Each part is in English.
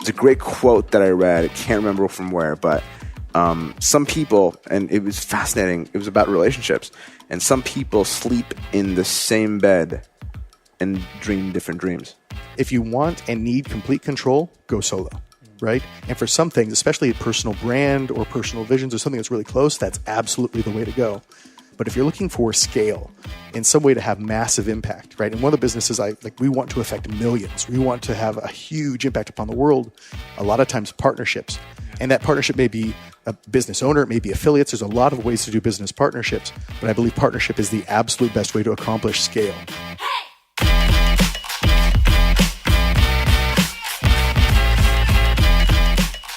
It's a great quote that I read. I can't remember from where, but some people, and it was fascinating. It was about relationships, and some people sleep in the same bed and dream different dreams. If you want and need complete control, go solo, right? And for some things, especially a personal brand or personal visions or something that's really close, that's absolutely the way to go. But if you're looking for scale in some way to have massive impact, right? And one of the businesses we want to affect millions. We want to have a huge impact upon the world. A lot of times partnerships. And that partnership may be a business owner, it may be affiliates. There's a lot of ways to do business partnerships. But I believe partnership is the absolute best way to accomplish scale.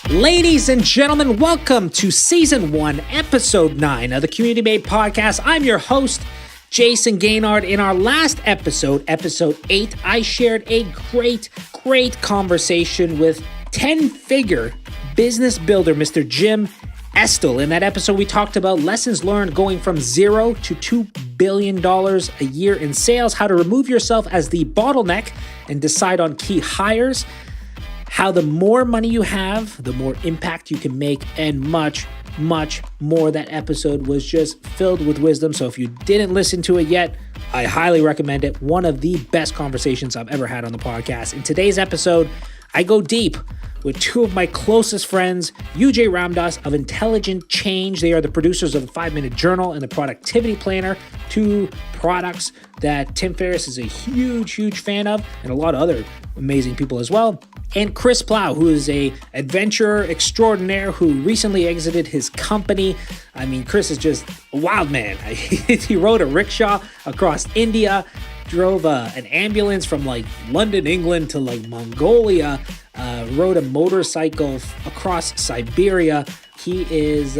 Ladies and gentlemen, welcome to Season 1, Episode 9 of the Community Made Podcast. I'm your host, Jason Gaynard. In our last episode, Episode 8, I shared a great conversation with 10-figure business builder, Mr. Jim Estill. In that episode, we talked about lessons learned going from $0 to $2 billion a year in sales, how to remove yourself as the bottleneck and decide on key hires, how the more money you have, the more impact you can make, and much more. That episode was just filled with wisdom. So if you didn't listen to it yet, I highly recommend it. One of the best conversations I've ever had on the podcast. In today's episode, I go deep with two of my closest friends, UJ Ramdas of Intelligent Change. They are the producers of the 5-Minute Journal and the Productivity Planner, two products that Tim Ferriss is a huge fan of, and a lot of other amazing people as well. And Chris Plough, who is a adventurer extraordinaire who recently exited his company. I mean, Chris is just a wild man. He rode a rickshaw across India, drove an ambulance from London, England to Mongolia, rode a motorcycle across Siberia. He is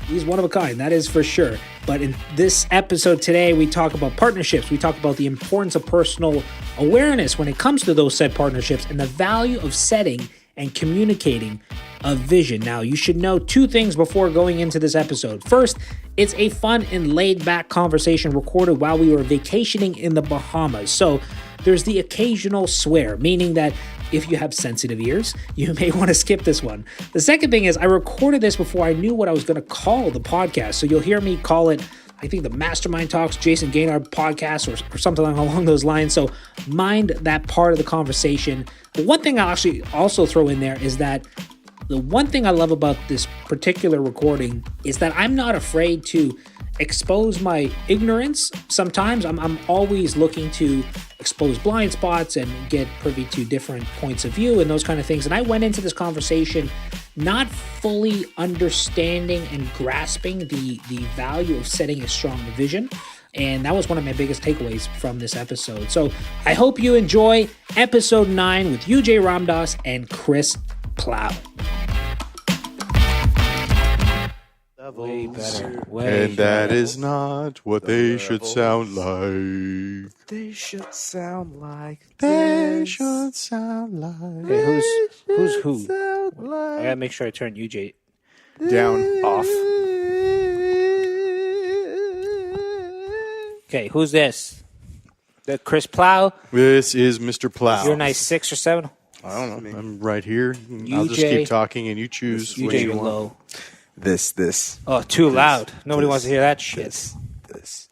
he's one of a kind, that is for sure. But in this episode today, we talk about partnerships. We talk about the importance of personal awareness when it comes to those said partnerships and the value of setting and communicating a vision. Now, you should know two things before going into this episode. First, it's a fun and laid-back conversation recorded while we were vacationing in the Bahamas. So there's the occasional swear, meaning that if you have sensitive ears, you may want to skip this one. The second thing is I recorded this before I knew what I was going to call the podcast. So you'll hear me call it, I think, the Mastermind Talks Jason Gaynard podcast or something along those lines. So mind that part of the conversation. But one thing I'll actually also throw in there is that the one thing I love about this particular recording is that I'm not afraid to expose my ignorance. Sometimes I'm always looking to expose blind spots and get privy to different points of view and those kind of things. And I went into this conversation not fully understanding and grasping the value of setting a strong vision. And that was one of my biggest takeaways from this episode. So I hope you enjoy Episode 9 with UJ Ramdas and Chris Plough. Way better. And that is not what they should sound like. They should sound like They this. should sound like. Okay, who's who? Sound like I gotta make sure I turn UJ Down. off. Okay, who's this? The Chris Plough? This is Mr. Plough. You're a nice 6 or 7? I don't know. I'm right here. I'll just keep talking and you choose what UJ, you you're want. low. This. Oh, too loud. Nobody wants to hear that shit. This.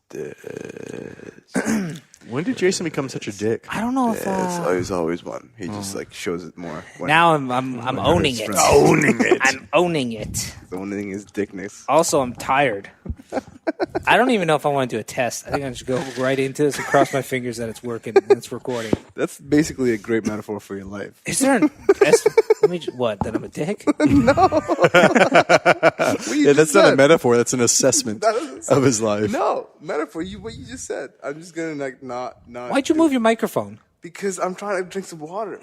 When did Jason become such a dick? I don't know if He's always one. He just shows it more. now I'm owning it. Owning it. I'm owning it. Owning his dickness. Also, I'm tired. I don't even know if I want to do a test. I think I should go right into this and cross my fingers that it's working and it's recording. That's basically a great metaphor for your life. Is there an what? That I'm a dick? Yeah, that's not a metaphor. That's an assessment of his life. No, metaphor. What you just said. I'm just gonna not. Why'd you move your microphone? Because I'm trying to drink some water.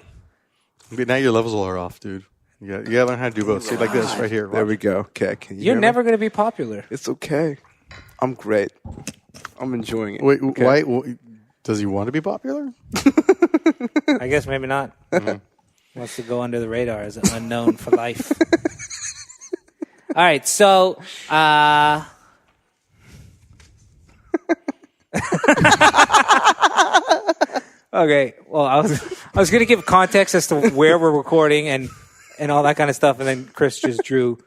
But now your levels are off, dude. You gotta learn how to do both. See, like this right here. There we go. Okay. Can You're never going to be popular. It's okay. I'm great. I'm enjoying it. Wait, okay? why? Does he want to be popular? I guess maybe not. Wants to go under the radar as an unknown for life. All right, so Okay. Well, I was going to give context as to where we're recording and all that kind of stuff, and then Chris just drew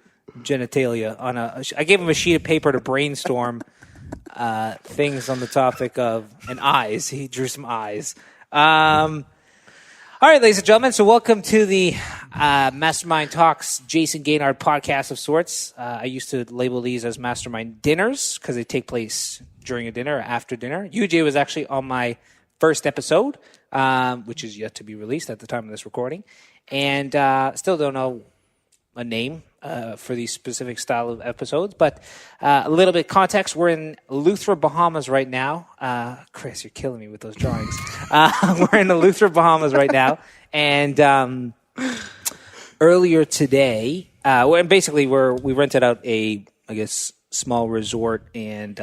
genitalia on I gave him a sheet of paper to brainstorm things on the topic of eyes. He drew some eyes. All right, ladies and gentlemen, so welcome to the Mastermind Talks Jason Gaynard podcast of sorts. I used to label these as Mastermind Dinners because they take place during a dinner or after dinner. UJ was actually on my first episode, which is yet to be released at the time of this recording, and still don't know a name for these specific style of episodes, but a little bit of context. We're in Eleuthera, Bahamas right now. Chris, you're killing me with those drawings. We're in Eleuthera, Bahamas right now, and earlier today, basically we rented out a, I guess, small resort and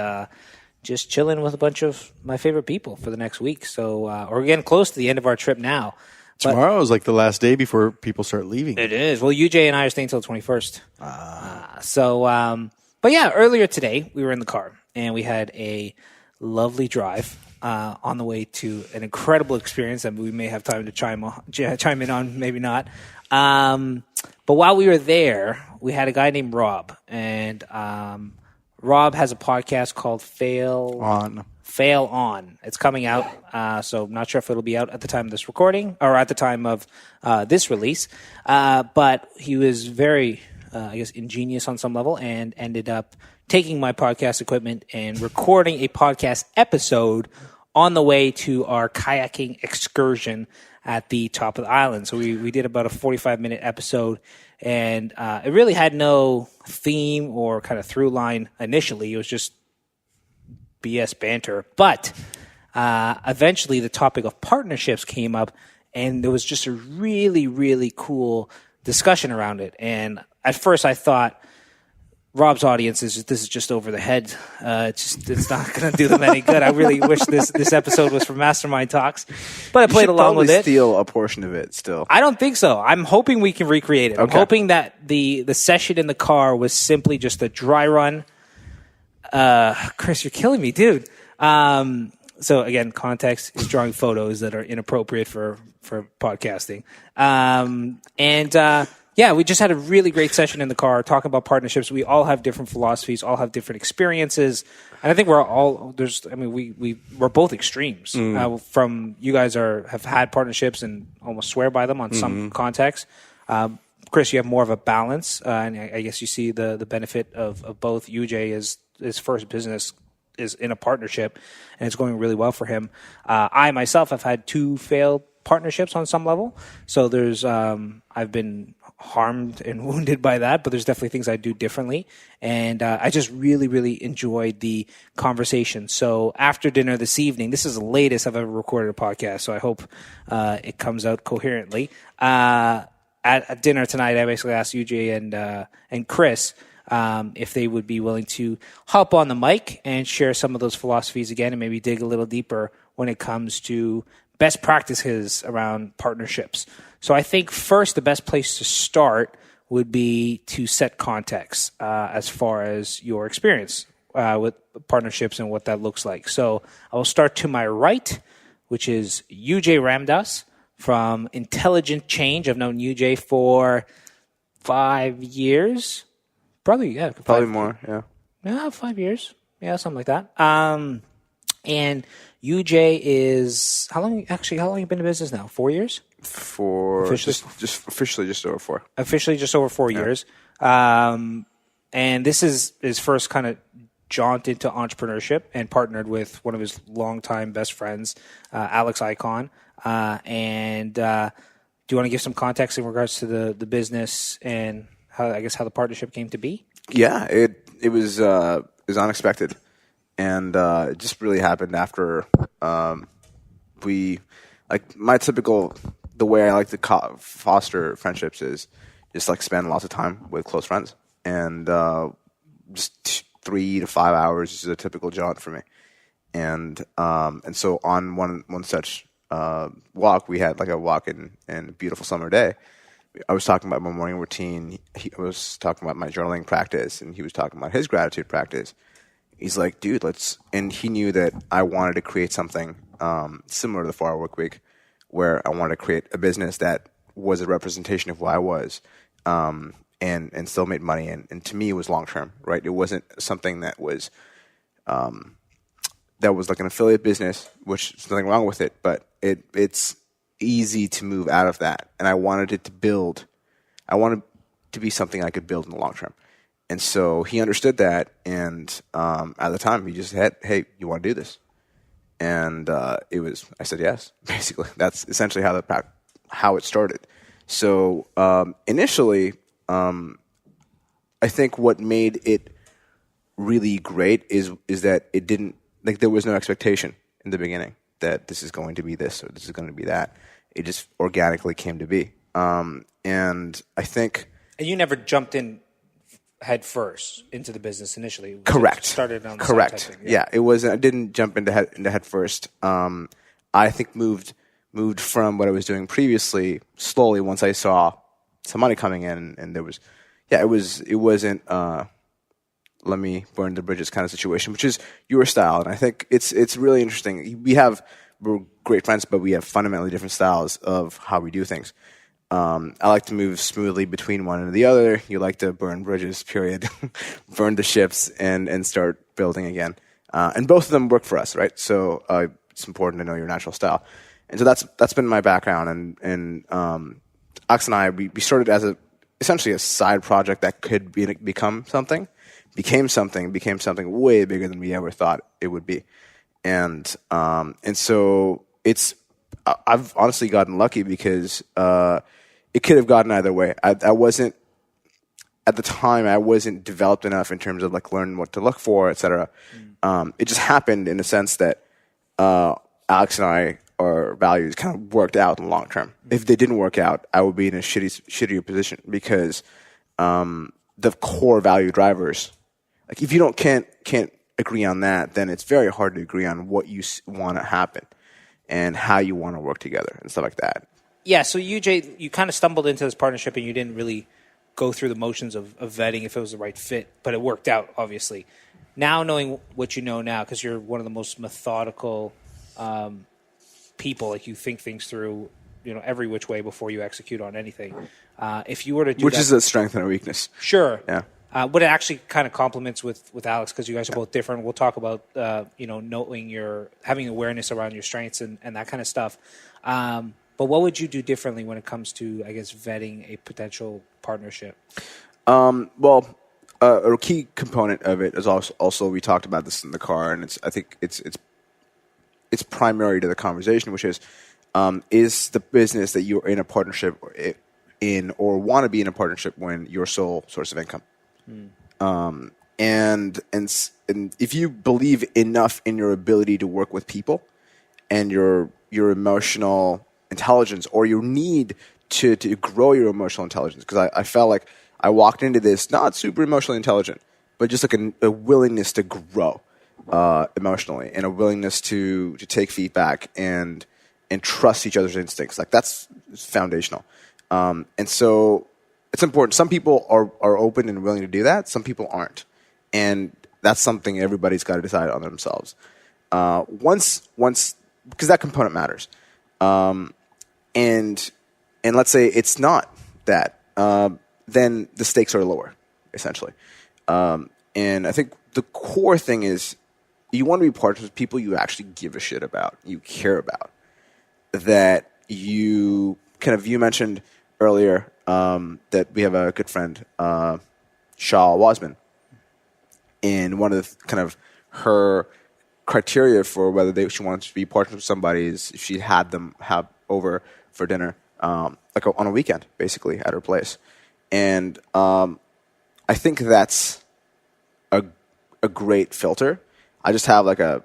just chilling with a bunch of my favorite people for the next week. So we're getting close to the end of our trip now. Tomorrow is like the last day before people start leaving. It is. Well, UJ and I are staying till the 21st. But yeah, earlier today, we were in the car, and we had a lovely drive on the way to an incredible experience that we may have time to chime in on, maybe not. But while we were there, we had a guy named Rob, and Rob has a podcast called Fail On. It's coming out, so I'm not sure if it'll be out at the time of this recording or at the time of this release. But he was very, I guess, ingenious on some level and ended up taking my podcast equipment and recording a podcast episode on the way to our kayaking excursion at the top of the island. So we did about a 45-minute episode, and it really had no theme or kind of through line initially. It was just BS banter. But eventually the topic of partnerships came up, and there was just a really, really cool discussion around it. And at first I thought, Rob's audience this is just over the head. It's not going to do them any good. I really wish this episode was for Mastermind Talks, but I played along with it. Steal a portion of it still. I don't think so. I'm hoping we can recreate it. Okay. I'm hoping that the session in the car was simply just a dry run. Chris, you're killing me, dude. So again, context is drawing photos that are inappropriate for podcasting. Yeah, we just had a really great session in the car talking about partnerships. We all have different philosophies, all have different experiences, and I think we're both extremes. From you guys have had partnerships and almost swear by them on some contexts. Chris, you have more of a balance, and I guess you see the benefit of both. UJ his first business is in a partnership, and it's going really well for him. I myself have had 2 failed partnerships on some level, so there's I've been harmed and wounded by that, but there's definitely things I do differently, and I just really, really enjoyed the conversation. So after dinner this evening, this is the latest I've ever recorded a podcast, so I hope it comes out coherently. At dinner tonight, I basically asked UJ and Chris if they would be willing to hop on the mic and share some of those philosophies again and maybe dig a little deeper when it comes to best practices around partnerships. So I think first the best place to start would be to set context as far as your experience with partnerships and what that looks like. So I will start to my right, which is UJ Ramdas from Intelligent Change. I've known UJ for 5 years. Probably More, yeah. Yeah, 5 years. Yeah, something like that. And UJ is how long have you been in business now? 4 years? Officially just over 4. Officially just over 4 years. And this is his first kind of jaunt into entrepreneurship, and partnered with one of his longtime best friends, Alex Icon. Do you want to give some context in regards to the business and how the partnership came to be? Yeah, it was unexpected, and it just really happened after the way I like to foster friendships is just like spend lots of time with close friends, and just 3 to 5 hours is a typical jaunt for me, and so on one such walk, we had like a walk in a beautiful summer day. I was talking about my morning routine. I was talking about my journaling practice, and he was talking about his gratitude practice. He's like, dude, and he knew that I wanted to create something similar to the 4-Hour Work Week, where I wanted to create a business that was a representation of who I was, and still made money. And to me, it was long term, right? It wasn't something that was like an affiliate business, which there's nothing wrong with it, but it's easy to move out of that. And I wanted to be something I could build in the long term. And so he understood that, and at the time, he just said, "Hey, you want to do this?" And I said yes. Basically, that's essentially how it started. So initially, I think what made it really great is that it didn't, like, there was no expectation in the beginning that this is going to be this or this is going to be that. It just organically came to be. And I think... And you never jumped in head first into the business initially. Correct. Started on the Correct. side type thing. Yeah, it wasn't. I didn't jump into head first. I think moved from what I was doing previously slowly once I saw some money coming in, and there was, it wasn't let me burn the bridges kind of situation, which is your style. And I think it's really interesting. We're great friends, but we have fundamentally different styles of how we do things. I like to move smoothly between one and the other. You like to burn bridges, period. Burn the ships and start building again. And both of them work for us, right? So it's important to know your natural style. And so that's been my background. And Alex and I, we started as essentially a side project that could become something. Became something way bigger than we ever thought it would be. And so I've honestly gotten lucky because it could have gotten either way. I wasn't, at the time, I wasn't developed enough in terms of like learning what to look for, et cetera. It just happened in the sense that Alex and I, our values kind of worked out in the long term. If they didn't work out, I would be in a shittier position because the core value drivers, like if you can't agree on that, then it's very hard to agree on what you want to happen and how you want to work together and stuff like that. Yeah, so UJ, you kind of stumbled into this partnership and you didn't really go through the motions of vetting if it was the right fit, but it worked out, obviously. Now, knowing what you know now, because you're one of the most methodical people, like you think things through, every which way before you execute on anything. If you were to do Which is a strength and a weakness. Sure. Yeah. But it actually kind of complements with Alex because you guys are both different. We'll talk about knowing having awareness around your strengths and that kind of stuff. But what would you do differently when it comes to, I guess, vetting a potential partnership? Well, a key component of it is also we talked about this in the car, and I think it's primary to the conversation, which is the business that you're in a partnership in or want to be in a partnership when your sole source of income. And if you believe enough in your ability to work with people and your emotional intelligence or your need to grow your emotional intelligence, because I felt like I walked into this not super emotionally intelligent, but just like a willingness to grow emotionally and a willingness to take feedback and trust each other's instincts. Like that's foundational. And so it's important. Some people are open and willing to do that. Some people aren't. And that's something everybody's got to decide on themselves. Once, because that component matters. And let's say it's not that, then the stakes are lower, essentially. And I think the core thing is you want to be partners with people you actually give a shit about, you care about, that you mentioned earlier that we have a good friend, Shah Wasman, and one of the kind of her criteria for whether she wanted to be partners with somebody is if she had them have over for dinner, like on a weekend, basically at her place. And I think that's a great filter. I just have I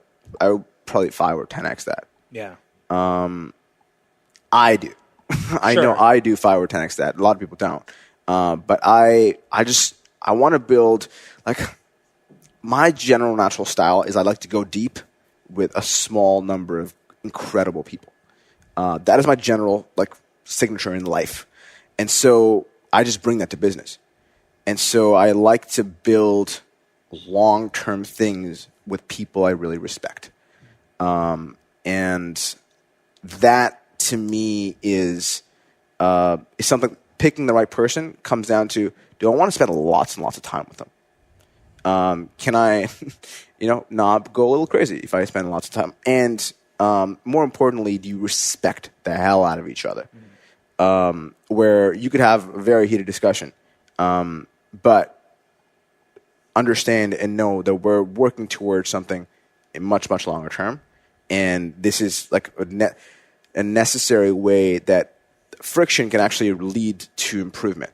would probably 5 or 10x that. Yeah. I do. I know I do 5 or 10x that. A lot of people don't. But I want to build, like, my general natural style is I like to go deep with a small number of incredible people. That is my general, signature in life. And so I just bring that to business. And so I like to build long-term things with people I really respect. And that to me is something. Picking the right person comes down to, do I want to spend lots and lots of time with them? Can I, not go a little crazy if I spend lots of time? And more importantly, do you respect the hell out of each other? Where you could have a very heated discussion, but understand and know that we're working towards something in much, much longer term. And this is like a necessary way that friction can actually lead to improvement.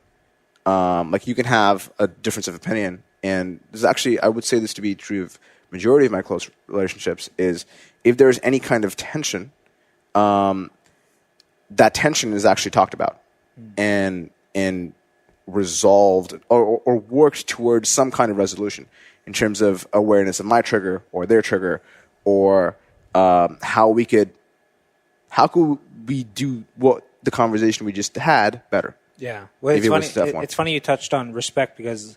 Like you can have a difference of opinion, and this is actually, I would say this to be true of majority of my close relationships, is if there's any kind of tension, that tension is actually talked about and resolved or worked towards some kind of resolution in terms of awareness of my trigger or their trigger, or how could we do what the conversation we just had better. Yeah. Well, it's funny you touched on respect, because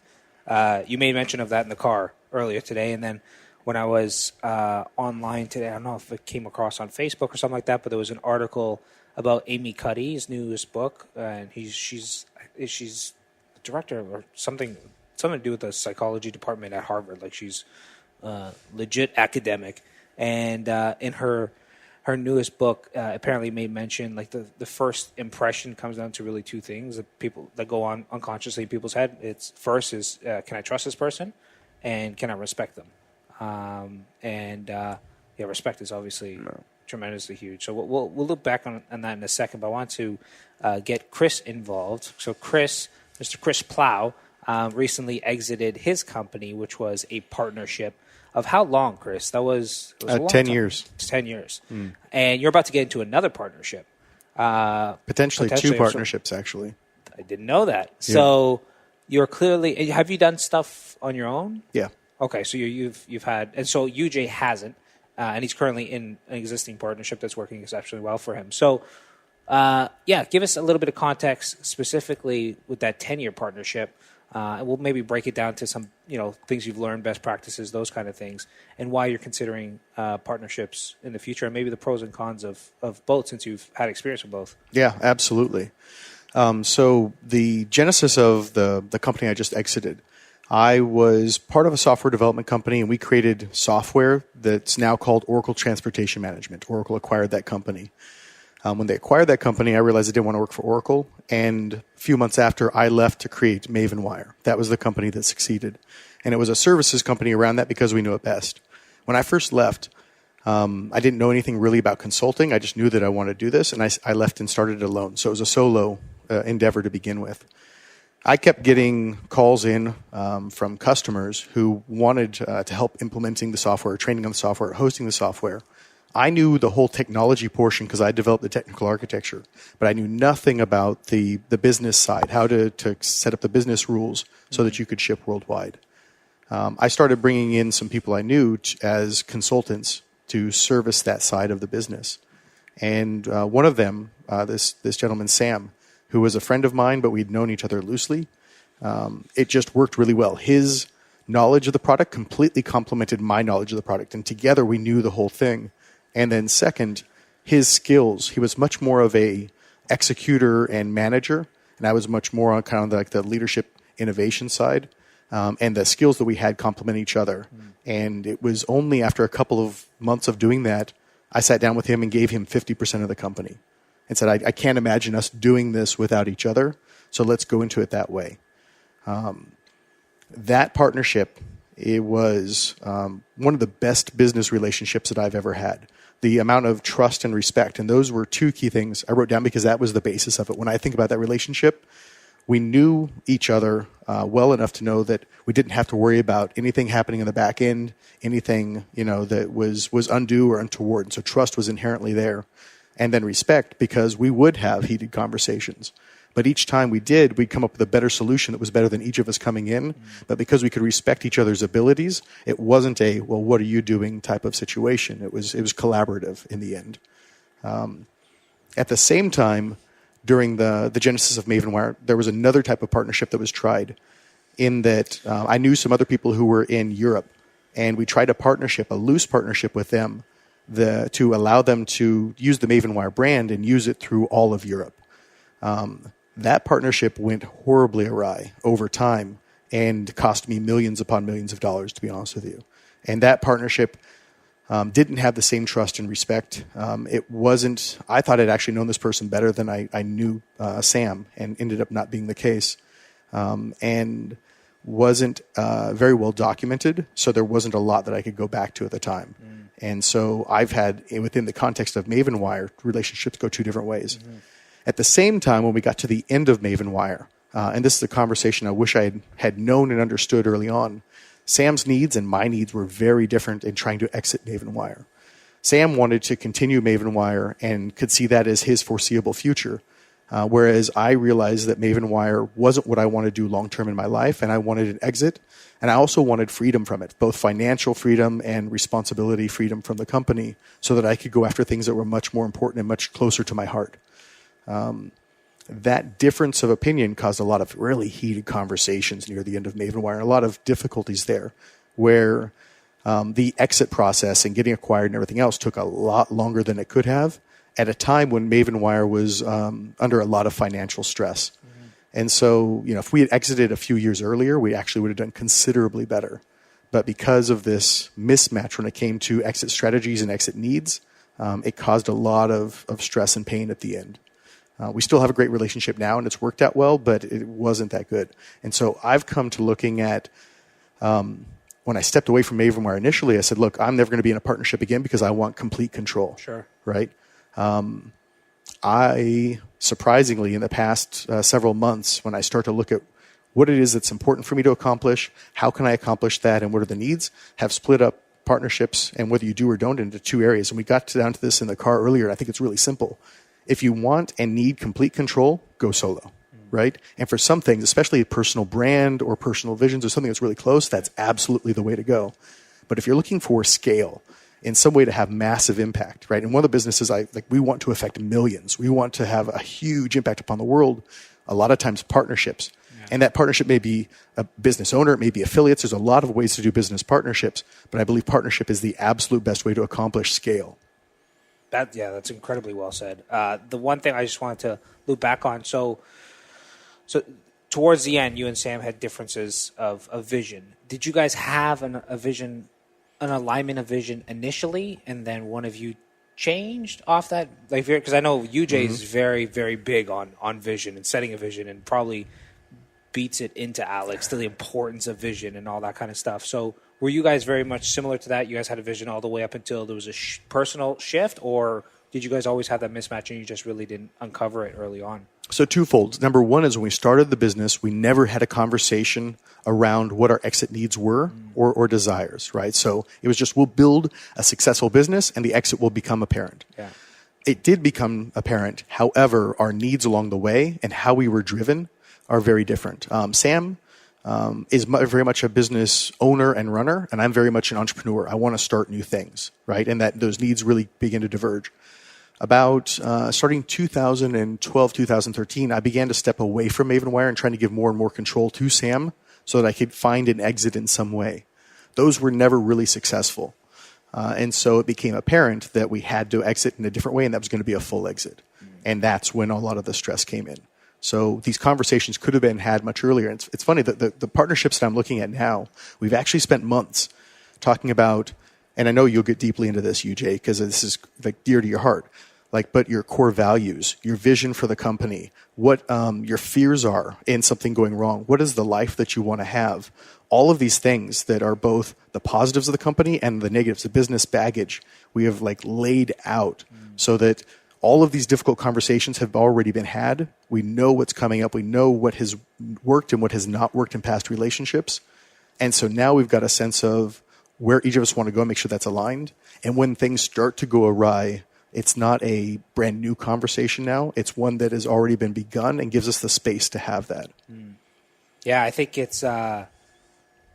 you made mention of that in the car earlier today. And then when I was online today, I don't know if it came across on Facebook or something like that, but there was an article about Amy Cuddy's newest book. And she's the director or something to do with the psychology department at Harvard. Like she's legit academic. And in her newest book apparently made mention, like the first impression comes down to really two things that go on unconsciously in people's head. It's first is, can I trust this person, and can I respect them? Respect is obviously tremendously huge. So we'll look back on that in a second, but I want to get Chris involved. So Mr. Chris Plough recently exited his company, which was a partnership of how long, Chris? That was 10 years. It's 10 years. And you're about to get into another partnership. Potentially two partnerships, actually. I didn't know that. Yeah. So you're clearly... Have you done stuff on your own? Yeah. Okay, so you've had... And so UJ hasn't, and he's currently in an existing partnership that's working exceptionally well for him. So, give us a little bit of context specifically with that 10-year partnership. And we'll maybe break it down to some, things you've learned, best practices, those kind of things, and why you're considering partnerships in the future, and maybe the pros and cons of both, since you've had experience with both. Yeah, absolutely. So the genesis of the company I just exited, I was part of a software development company, and we created software that's now called Oracle Transportation Management. Oracle acquired that company. When they acquired that company, I realized I didn't want to work for Oracle. And a few months after, I left to create MavenWire. That was the company that succeeded. And it was a services company around that because we knew it best. When I first left, I didn't know anything really about consulting. I just knew that I wanted to do this. And I left and started it alone. So it was a solo endeavor to begin with. I kept getting calls in from customers who wanted to help implementing the software, training on the software, hosting the software. I knew the whole technology portion because I developed the technical architecture, but I knew nothing about the business side, how to set up the business rules so that you could ship worldwide. I started bringing in some people I knew as consultants to service that side of the business. And one of them, this gentleman, Sam, who was a friend of mine, but we'd known each other loosely, it just worked really well. His knowledge of the product completely complemented my knowledge of the product, and together we knew the whole thing. And then second, his skills. He was much more of a executor and manager, and I was much more on kind of like the leadership innovation side. And the skills that we had complement each other. And it was only after a couple of months of doing that, I sat down with him and gave him 50% of the company and said, I can't imagine us doing this without each other, so let's go into it that way. That partnership, it was one of the best business relationships that I've ever had. The amount of trust and respect, and those were two key things I wrote down because that was the basis of it. When I think about that relationship, we knew each other well enough to know that we didn't have to worry about anything happening in the back end, anything that was undue or untoward. And so trust was inherently there, and then respect, because we would have heated conversations. But each time we did, we'd come up with a better solution that was better than each of us coming in. But because we could respect each other's abilities, it wasn't a, well, what are you doing type of situation. It was collaborative in the end. At the same time, during the genesis of MavenWire, there was another type of partnership that was tried in that I knew some other people who were in Europe, and we tried a loose partnership with them. to allow them to use the MavenWire brand and use it through all of Europe. That partnership went horribly awry over time and cost me millions upon millions of dollars, to be honest with you. And that partnership didn't have the same trust and respect. It wasn't. I thought I'd actually known this person better than I knew Sam, and ended up not being the case. And wasn't very well documented, so there wasn't a lot that I could go back to at the time. And so I've had, within the context of MavenWire, relationships go two different ways. At the same time, when we got to the end of MavenWire, and this is a conversation I wish I had known and understood early on, Sam's needs and my needs were very different in trying to exit MavenWire. Sam wanted to continue MavenWire and could see that as his foreseeable future, whereas I realized that MavenWire wasn't what I wanted to do long-term in my life, and I wanted an exit, and I also wanted freedom from it, both financial freedom and responsibility freedom from the company, so that I could go after things that were much more important and much closer to my heart. That difference of opinion caused a lot of really heated conversations near the end of MavenWire, and a lot of difficulties there, where the exit process and getting acquired and everything else took a lot longer than it could have, at a time when MavenWire was under a lot of financial stress. And so, if we had exited a few years earlier, we actually would have done considerably better. But because of this mismatch when it came to exit strategies and exit needs, it caused a lot of stress and pain at the end. We still have a great relationship now, and it's worked out well, but it wasn't that good. And so I've come to looking at, when I stepped away from MavenWire initially, I said, look, I'm never going to be in a partnership again because I want complete control. Sure. Right? I, surprisingly, in the past several months, when I start to look at what it is that's important for me to accomplish, how can I accomplish that, and what are the needs, have split up partnerships, and whether you do or don't, into two areas. And we got down to this in the car earlier, and I think it's really simple. If you want and need complete control, go solo, right? And for some things, especially a personal brand or personal visions or something that's really close, that's absolutely the way to go. But if you're looking for scale, in some way to have massive impact, right? And one of the businesses we want to affect millions. We want to have a huge impact upon the world. A lot of times partnerships. Yeah. And that partnership may be a business owner, it may be affiliates. There's a lot of ways to do business partnerships, but I believe partnership is the absolute best way to accomplish scale. That's incredibly well said. The one thing I just wanted to loop back on, so towards the end, you and Sam had differences of vision. Did you guys have a vision, an alignment of vision initially, and then one of you changed off that? Because I know UJ is very, very big on vision and setting a vision, and probably beats it into Alex to the importance of vision and all that kind of stuff. So were you guys very much similar to that? You guys had a vision all the way up until there was a personal shift, or did you guys always have that mismatch and you just really didn't uncover it early on? So twofold. Number one is when we started the business, we never had a conversation around what our exit needs were or desires, right? So it was just, we'll build a successful business and the exit will become apparent. Yeah. It did become apparent. However, our needs along the way and how we were driven are very different. Sam is very much a business owner and runner, and I'm very much an entrepreneur. I want to start new things, right? And that those needs really begin to diverge. About starting 2012, 2013, I began to step away from MavenWire and trying to give more and more control to Sam so that I could find an exit in some way. Those were never really successful. And so it became apparent that we had to exit in a different way, and that was going to be a full exit. And that's when a lot of the stress came in. So these conversations could have been had much earlier. And it's funny that the partnerships that I'm looking at now, we've actually spent months talking about, and I know you'll get deeply into this, UJ, because this is dear to your heart. But your core values, your vision for the company, what your fears are in something going wrong, what is the life that you want to have? All of these things that are both the positives of the company and the negatives, the business baggage, we have laid out so that all of these difficult conversations have already been had. We know what's coming up. We know what has worked and what has not worked in past relationships. And so now we've got a sense of where each of us want to go and make sure that's aligned. And when things start to go awry, it's not a brand new conversation now. It's one that has already been begun and gives us the space to have that. Yeah, I think it's, at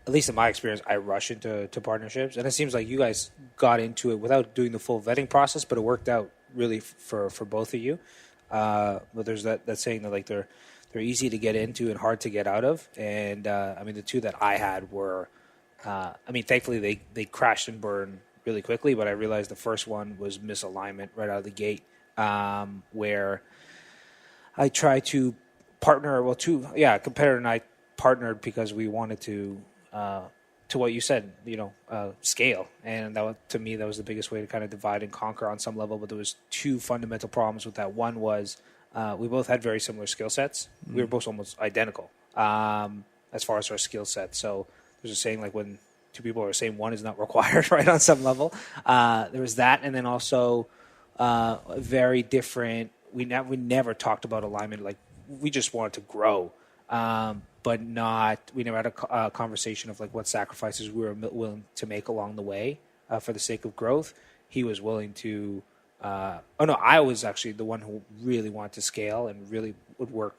least in my experience, I rush into partnerships. And it seems like you guys got into it without doing the full vetting process, but it worked out really for both of you. But there's that saying that they're easy to get into and hard to get out of. And the two that I had were, thankfully they crashed and burned really quickly, but I realized the first one was misalignment right out of the gate, where I tried to partner. Well, competitor and I partnered because we wanted to what you said, scale. And to me, that was the biggest way to kind of divide and conquer on some level. But there was two fundamental problems with that. One was we both had very similar skill sets. We were both almost identical as far as our skill set. So there's a saying, like, when two people are the same, one is not required, right, on some level. There was that. And then also very different. We never talked about alignment. Like, we just wanted to grow. But we never had a conversation of like what sacrifices we were willing to make along the way for the sake of growth. He was willing to, I was actually the one who really wanted to scale and really would work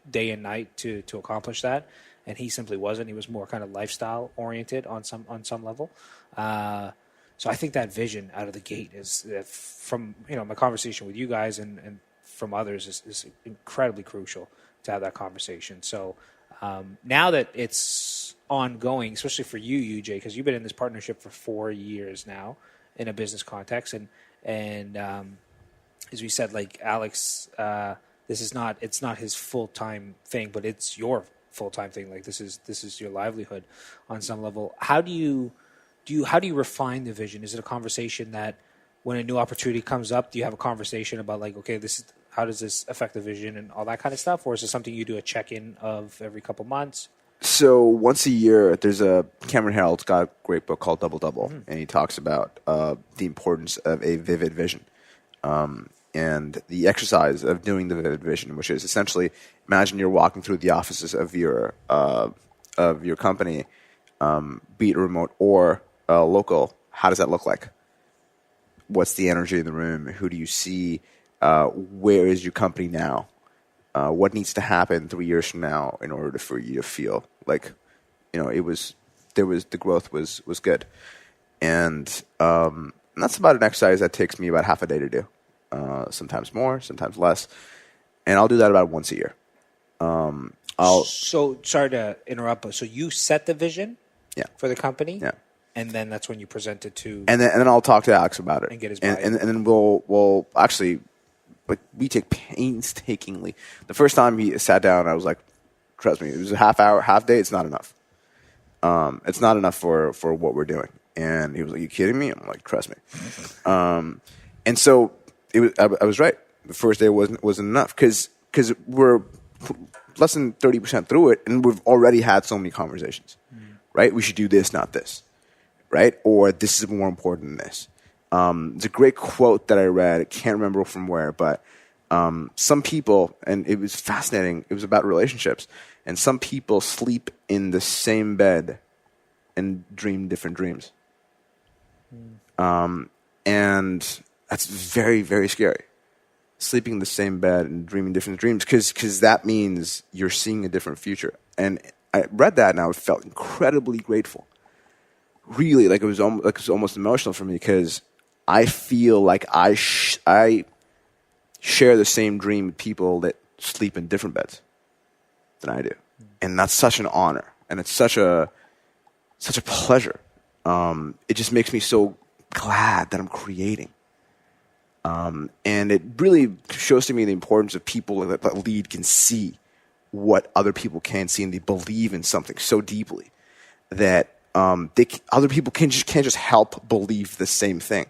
day and night to accomplish that. And he simply wasn't. He was more kind of lifestyle oriented on some level. So I think that vision out of the gate is from, my conversation with you guys and from others is incredibly crucial to have that conversation. So now that it's ongoing, especially for you, UJ, because you've been in this partnership for 4 years now in a business context, and as we said, like Alex, it's not his full-time thing, but it's your full-time thing. Like this is your livelihood on some level. How do you refine the vision? Is it a conversation that when a new opportunity comes up, do you have a conversation about like, okay, how does this affect the vision and all that kind of stuff? Or is it something you do a check-in of every couple months? So once a year, there's Cameron Harrell's got a great book called Double Double, and he talks about the importance of a vivid vision. And the exercise of doing the vivid vision, which is essentially, imagine you're walking through the offices of your company, be it remote or local. How does that look like? What's the energy in the room? Who do you see? Where is your company now? What needs to happen 3 years from now in order for you to feel like, the growth was good. And that's about an exercise that takes me about half a day to do. Sometimes more, sometimes less. And I'll do that about once a year. So sorry to interrupt, but so you set the vision for the company? Yeah. And then that's when you present it to... And then I'll talk to Alex about it. And get his buy-in. And then we'll actually... But we take painstakingly. The first time he sat down, I was like, trust me, it was a half day. It's not enough. It's not enough for what we're doing. And he was like, you kidding me? I'm like, trust me. And so I was right. The first day wasn't enough because we're less than 30% through it, and we've already had so many conversations, right? We should do this, not this, right? Or this is more important than this. It's a great quote that I read. I can't remember from where, but some people, and it was fascinating, it was about relationships, and some people sleep in the same bed and dream different dreams. And that's very, very scary. Sleeping in the same bed and dreaming different dreams, because that means you're seeing a different future. And I read that and I felt incredibly grateful. Really, like it was almost emotional for me because I feel like I share the same dream with people that sleep in different beds than I do, and that's such an honor, and it's such a pleasure. It just makes me so glad that I'm creating, and it really shows to me the importance of people that lead can see what other people can't see, and they believe in something so deeply that other people can't just help believe the same thing.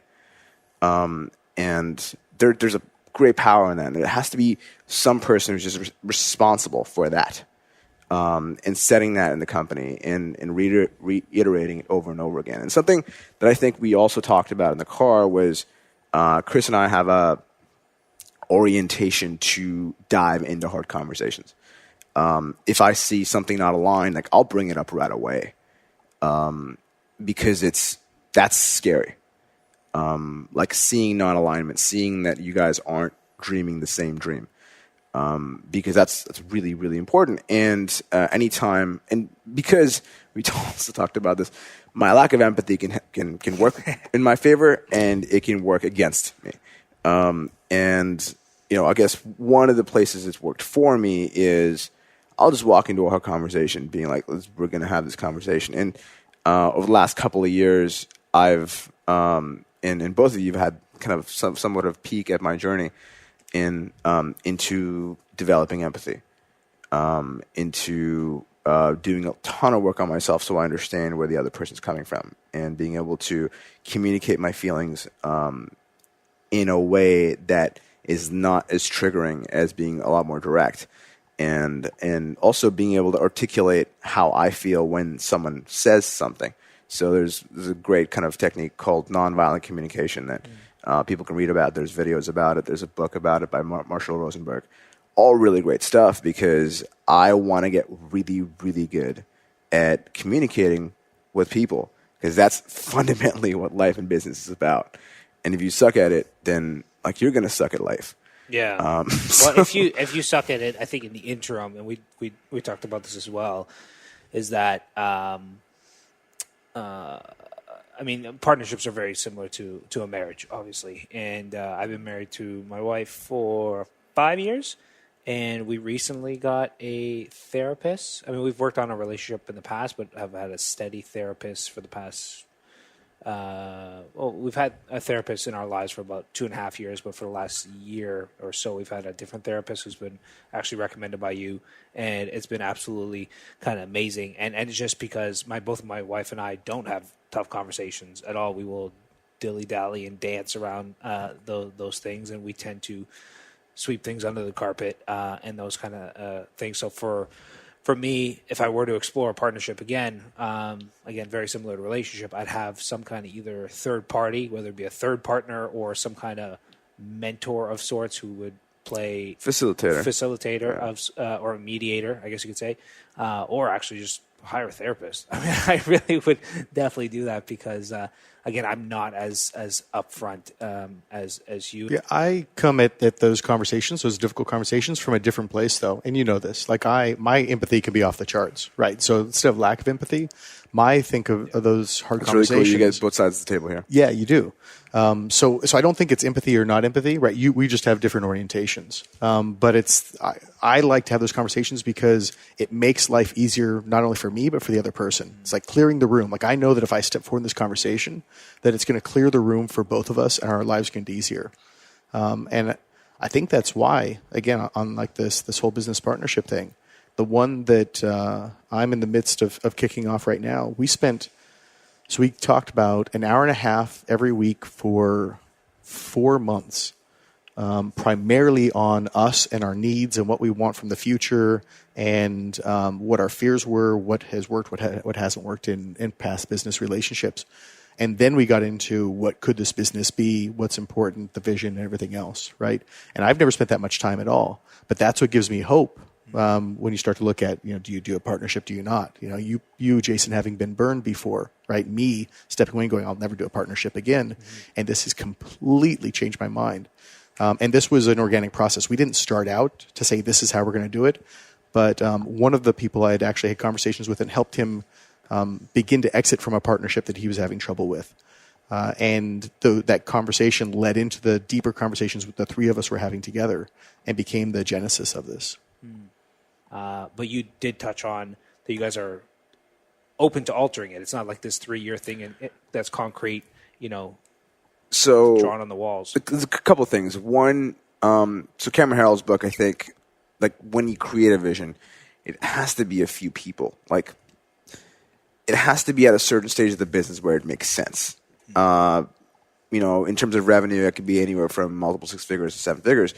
And there's a great power in that. And it has to be some person who's just responsible for that, and setting that in the company and reiterating it over and over again. And something that I think we also talked about in the car was Chris and I have a orientation to dive into hard conversations. If I see something not aligned, like I'll bring it up right away, because that's scary. Like seeing non-alignment, seeing that you guys aren't dreaming the same dream, because that's really, really important. And anytime, and because we also talked about this, my lack of empathy can work in my favor, and it can work against me. And I guess one of the places it's worked for me is I'll just walk into a conversation being like, we're going to have this conversation. And over the last couple of years, I've and both of you have had kind of somewhat of peek at my journey into developing empathy, into doing a ton of work on myself so I understand where the other person's coming from, and being able to communicate my feelings in a way that is not as triggering as being a lot more direct, and also being able to articulate how I feel when someone says something. So there's a great kind of technique called nonviolent communication that people can read about. There's videos about it. There's a book about it by Marshall Rosenberg. All really great stuff, because I want to get really, really good at communicating with people, because that's fundamentally what life and business is about. And if you suck at it, then like you're going to suck at life. Yeah. Well, if you suck at it, I think in the interim, and we talked about this as well, is that I mean, partnerships are very similar to a marriage, obviously. And I've been married to my wife for 5 years, and we recently got a therapist. I mean, we've worked on a relationship in the past, but have had a steady therapist for the past. We've had a therapist in our lives for about 2.5 years, but for the last year or so, we've had a different therapist who's been actually recommended by you, and it's been absolutely kind of amazing. And it's just because both my wife and I don't have tough conversations at all. We will dilly-dally and dance around those things, and we tend to sweep things under the carpet and those kind of things. So for me, if I were to explore a partnership again, very similar to a relationship, I'd have some kind of either third party, whether it be a third partner or some kind of mentor of sorts who would play facilitator or a mediator, I guess you could say, or actually just hire a therapist. I mean, I really would definitely do that because, again, I'm not as upfront as you. Yeah, I come at those conversations, those difficult conversations, from a different place, though, and you know this. Like my empathy can be off the charts, right? So instead of lack of empathy, think of those hard conversations. Really cool. You get both sides of the table here. Yeah, you do. So I don't think it's empathy or not empathy, right? We just have different orientations. But I like to have those conversations because it makes life easier, not only for me, but for the other person. It's like clearing the room. Like I know that if I step forward in this conversation, that it's going to clear the room for both of us and our lives are going to be easier. And I think that's why, again, on like this whole business partnership thing, the one that I'm in the midst of kicking off right now, we talked about an hour and a half every week for 4 months, primarily on us and our needs and what we want from the future, and what our fears were, what has worked, what hasn't worked in past business relationships. And then we got into what could this business be, what's important, the vision, and everything else, right? And I've never spent that much time at all, but that's what gives me hope. When you start to look at, do you do a partnership? Do you not? You, Jason, having been burned before, right? Me stepping away and going, I'll never do a partnership again. Mm-hmm. And this has completely changed my mind. And this was an organic process. We didn't start out to say, this is how we're going to do it. But one of the people I had actually had conversations with and helped him begin to exit from a partnership that he was having trouble with. And that conversation led into the deeper conversations with the three of us were having together and became the genesis of this. Mm. But you did touch on that you guys are open to altering it. It's not like this 3-year thing and that's concrete, so drawn on the walls. There's a couple of things. One, so Cameron Harrell's book, I think, like when you create a vision, it has to be a few people. Like it has to be at a certain stage of the business where it makes sense. In terms of revenue, it could be anywhere from multiple 6 figures to 7 figures.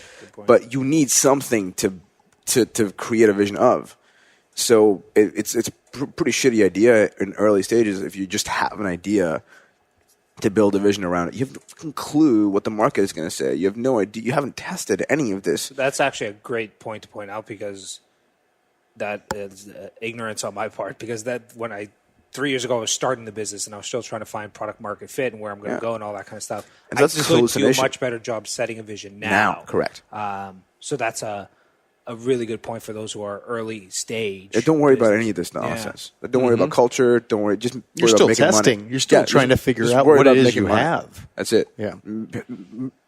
But you need something to create a vision of. So it's a pretty shitty idea in early stages if you just have an idea to build a vision around it. You have no clue what the market is going to say. You have no idea. You haven't tested any of this. That's actually a great point to point out because that is ignorance on my part. Because when 3 years ago I was starting the business and I was still trying to find product market fit and where I'm going to go and all that kind of stuff. And that's I could do a much better job setting a vision now. Correct. So that's a really good point for those who are early stage. Don't worry about any of this nonsense. Yeah. Don't worry about culture. Don't worry. Just you're still testing. Money. You're still trying to figure out what it is you have. That's it. Yeah.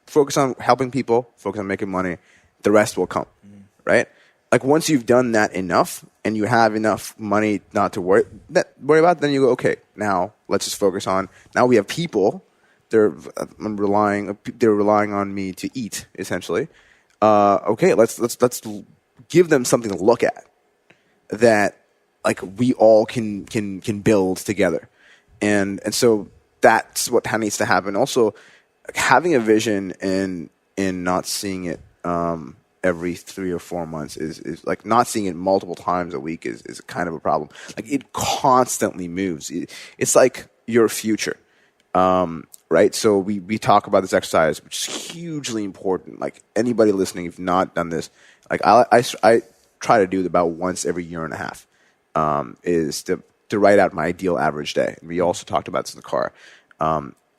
Focus on helping people. Focus on making money. The rest will come. Right? Like once you've done that enough and you have enough money not to worry about, then you go, okay, now let's just focus on, now we have people they're relying on me to eat, essentially. Okay, let's give them something to look at that like we all can build together, and so that's what needs to happen. Also, having a vision and not seeing it every 3 or 4 months is like not seeing it multiple times a week is kind of a problem. Like it constantly moves. It's like your future. Right? So we talk about this exercise, which is hugely important. Like anybody listening, if you've not done this, like I try to do it about once every year and a half, is to write out my ideal average day. And we also talked about this in the car,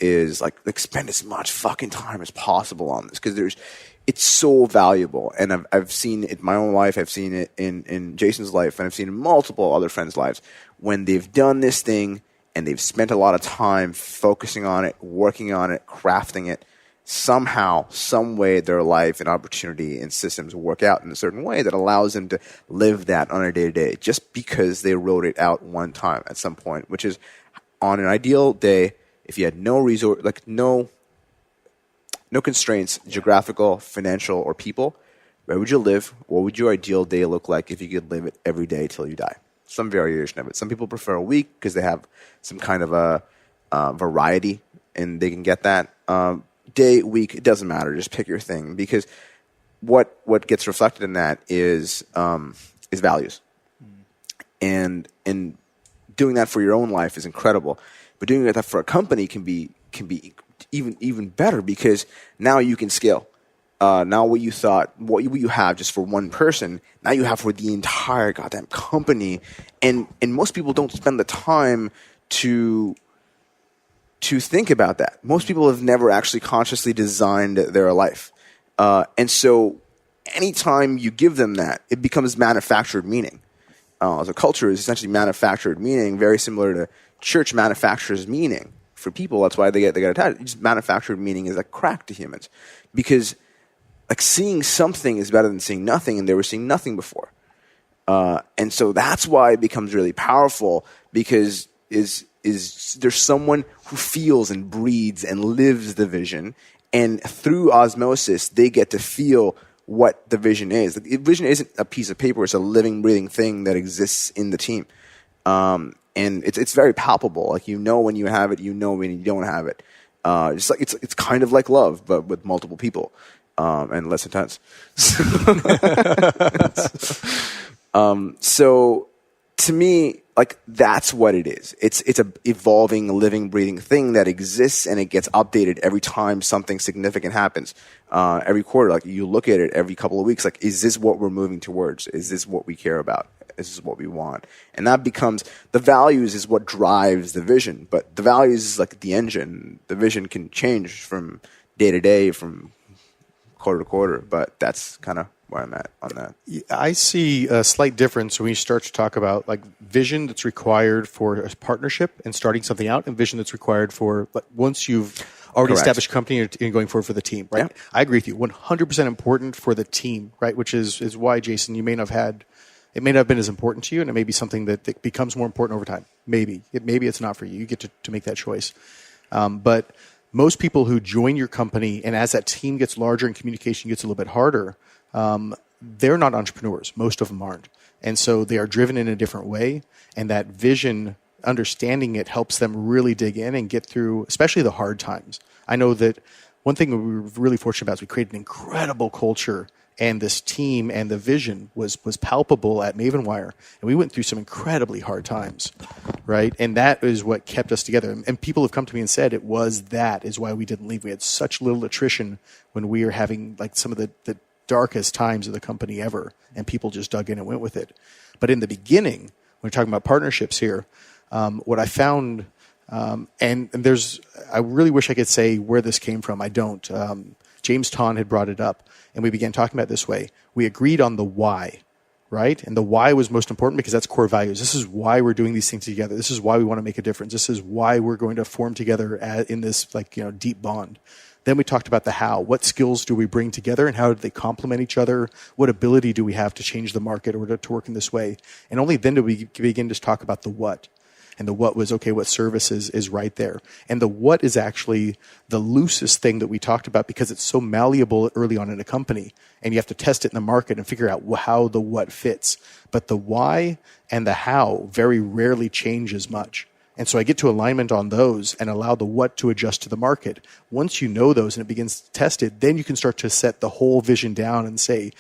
is like spend as much fucking time as possible on this. Cause it's so valuable. And I've seen it in my own life. I've seen it in Jason's life, and I've seen it in multiple other friends' lives when they've done this thing and they've spent a lot of time focusing on it, working on it, crafting it. Somehow, some way, their life and opportunity and systems work out in a certain way that allows them to live that on a day-to-day just because they wrote it out one time at some point, which is on an ideal day, if you had no resort, like no constraints, geographical, financial, or people, where would you live? What would your ideal day look like if you could live it every day till you die? Some variation of it. Some people prefer a week because they have some kind of a variety and they can get that. Day, week, it doesn't matter. Just pick your thing, because what gets reflected in that is values, and doing that for your own life is incredible. But doing that for a company can be even better, because now you can scale. Now what you have just for one person, now you have for the entire goddamn company, and most people don't spend the time to think about that. Most people have never actually consciously designed their life. And so anytime you give them that, it becomes manufactured meaning. So culture is essentially manufactured meaning, very similar to church manufactures meaning for people. That's why they get attached. Just manufactured meaning is like crack to humans, because like seeing something is better than seeing nothing, and they were seeing nothing before. And so that's why it becomes really powerful, because there's someone who feels and breathes and lives the vision, and through osmosis they get to feel what the vision is. The vision isn't a piece of paper; it's a living, breathing thing that exists in the team, and it's very palpable. Like you know when you have it, you know when you don't have it. Just like it's kind of like love, but with multiple people, and less intense. So to me, like that's what it is. It's a evolving, living, breathing thing that exists, and it gets updated every time something significant happens. Every quarter, like you look at it every couple of weeks, like is this what we're moving towards? Is this what we care about? Is this what we want? And that becomes the values is what drives the vision, but the values is like the engine. The vision can change from day to day, from quarter to quarter, but that's kind of where I'm at on that. I see a slight difference when you start to talk about like vision that's required for a partnership and starting something out, and vision that's required for like, once you've already established a company and going forward for the team, right? Yeah. I agree with you. 100% important for the team, right? Which is why, Jason, it may not have been as important to you, and it may be something that becomes more important over time. Maybe it's not for you. You get to make that choice. But most people who join your company, and as that team gets larger and communication gets a little bit harder, they're not entrepreneurs. Most of them aren't. And so they are driven in a different way. And that vision, understanding it, helps them really dig in and get through, especially the hard times. I know that one thing we were really fortunate about is we created an incredible culture, and this team and the vision was palpable at MavenWire. And we went through some incredibly hard times, right? And that is what kept us together. And people have come to me and said that is why we didn't leave. We had such little attrition when we were having like some of the darkest times of the company ever, and people just dug in and went with it. But in the beginning, when we're talking about partnerships here, what I found, and I really wish I could say where this came from. I don't. James Ton had brought it up, and we began talking about it this way. We agreed on the why, right? And the why was most important because that's core values. This is why we're doing these things together. This is why we want to make a difference. This is why we're going to form together in this deep bond. Then we talked about the how. What skills do we bring together, and how do they complement each other? What ability do we have to change the market or to work in this way? And only then do we begin to talk about the what. And the what was, okay, what services is right there. And the what is actually the loosest thing that we talked about because it's so malleable early on in a company. And you have to test it in the market and figure out how the what fits. But the why and the how very rarely change as much. And so I get to alignment on those and allow the what to adjust to the market. Once you know those and it begins to test it, then you can start to set the whole vision down and say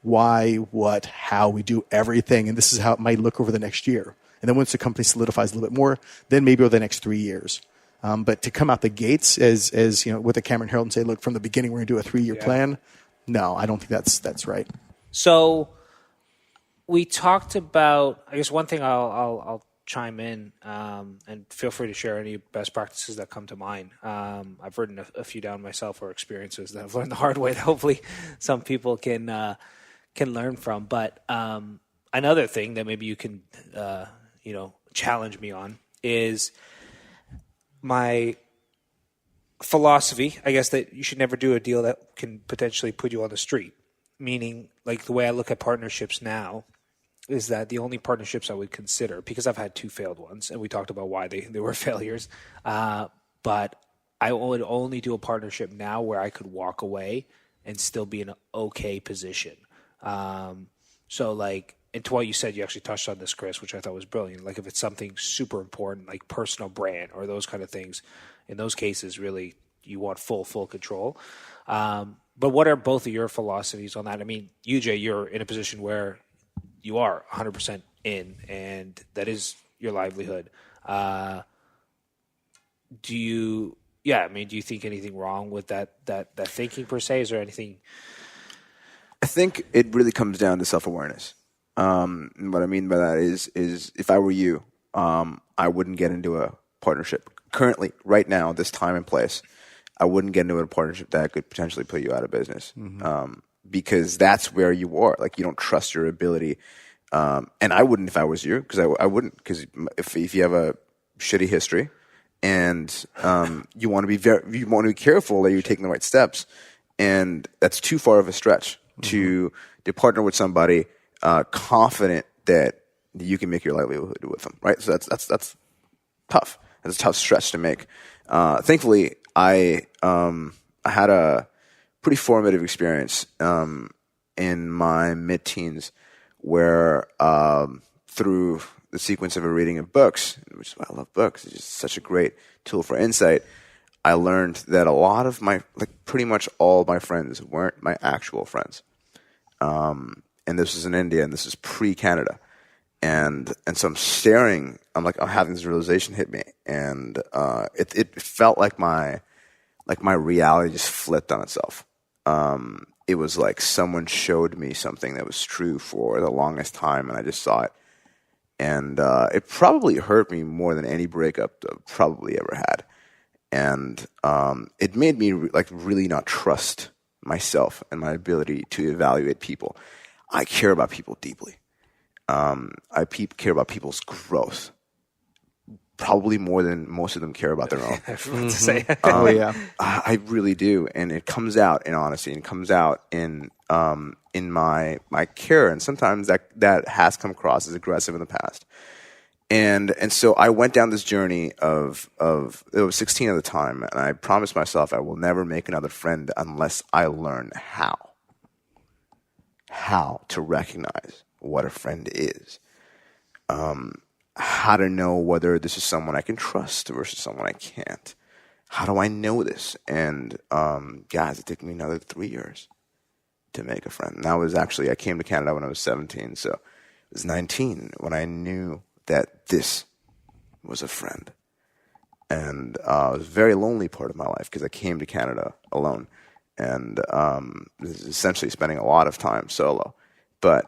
why, what, how we do everything. And this is how it might look over the next year. And then once the company solidifies a little bit more, then maybe over the next 3 years. But to come out the gates as you know, with a Cameron Herald and say, look, from the beginning, we're going to do a 3-year plan. No, I don't think that's right. So we talked about, I guess one thing I'll chime in, and feel free to share any best practices that come to mind. I've written a few down myself, or experiences that I've learned the hard way that hopefully some people can learn from. But another thing that maybe you can challenge me on is my philosophy, I guess, that you should never do a deal that can potentially put you on the street. Meaning, like, the way I look at partnerships now is that the only partnerships I would consider, because I've had 2 failed ones, and we talked about why they were failures, but I would only do a partnership now where I could walk away and still be in an okay position. So, like, and to what you said, you actually touched on this, Chris, which I thought was brilliant. Like, if it's something super important, like personal brand or those kind of things, in those cases, really, you want full control. But what are both of your philosophies on that? I mean, UJ, you're in a position where you are 100% in, and that is your livelihood. Do you think anything wrong with that thinking per se? Is there anything? I think it really comes down to self-awareness. What I mean by that is if I were you, I wouldn't get into a partnership. Currently, right now, this time and place, I wouldn't get into a partnership that could potentially put you out of business. Because that's where you are. Like, you don't trust your ability. And I wouldn't if I was you, because I wouldn't, because if you have a shitty history and you want to be careful that you're taking the right steps, and that's too far of a stretch to partner with somebody confident that you can make your livelihood with them, right? So that's tough. That's a tough stretch to make. Thankfully, I had a pretty formative experience in my mid-teens where through the sequence of a reading of books, which is why I love books, it's just such a great tool for insight, I learned that a lot of pretty much all my friends weren't my actual friends. And this was in India, and this is pre-Canada. And so I'm having this realization hit me, and it felt like my reality just flipped on itself. It was like someone showed me something that was true for the longest time, and I just saw it. And it probably hurt me more than any breakup I've probably ever had. And it made me really not trust myself and my ability to evaluate people. I care about people deeply. I care about people's growth, probably more than most of them care about their own. I was about to say. I really do, and it comes out in honesty, and comes out in my care, and sometimes that has come across as aggressive in the past. And so I went down this journey of it was 16 at the time, and I promised myself I will never make another friend unless I learn how to recognize what a friend is, how to know whether this is someone I can trust versus someone I can't. How do I know this? And guys, it took me another 3 years to make a friend. And I came to Canada when I was 17, so it was 19 when I knew that this was a friend. And it was a very lonely part of my life because I came to Canada alone, and essentially spending a lot of time solo. But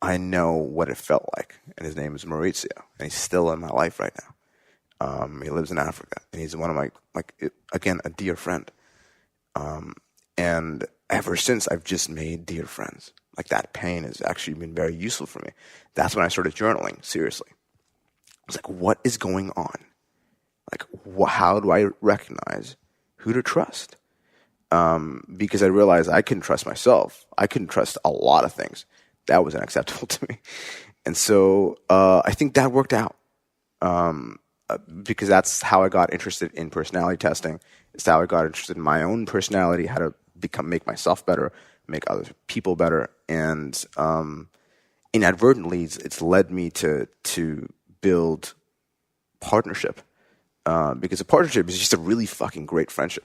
I know what it felt like, and his name is Maurizio, and he's still in my life right now. He lives in Africa, and he's one of my, again, a dear friend. And ever since, I've just made dear friends. That pain has actually been very useful for me. That's when I started journaling, seriously. I was like, what is going on? How do I recognize who to trust? Because I realized I couldn't trust myself. I couldn't trust a lot of things. That was unacceptable to me. And so I think that worked out. because that's how I got interested in personality testing. It's how I got interested in my own personality, how to make myself better, make other people better, and inadvertently, it's led me to build partnership, because a partnership is just a really fucking great friendship.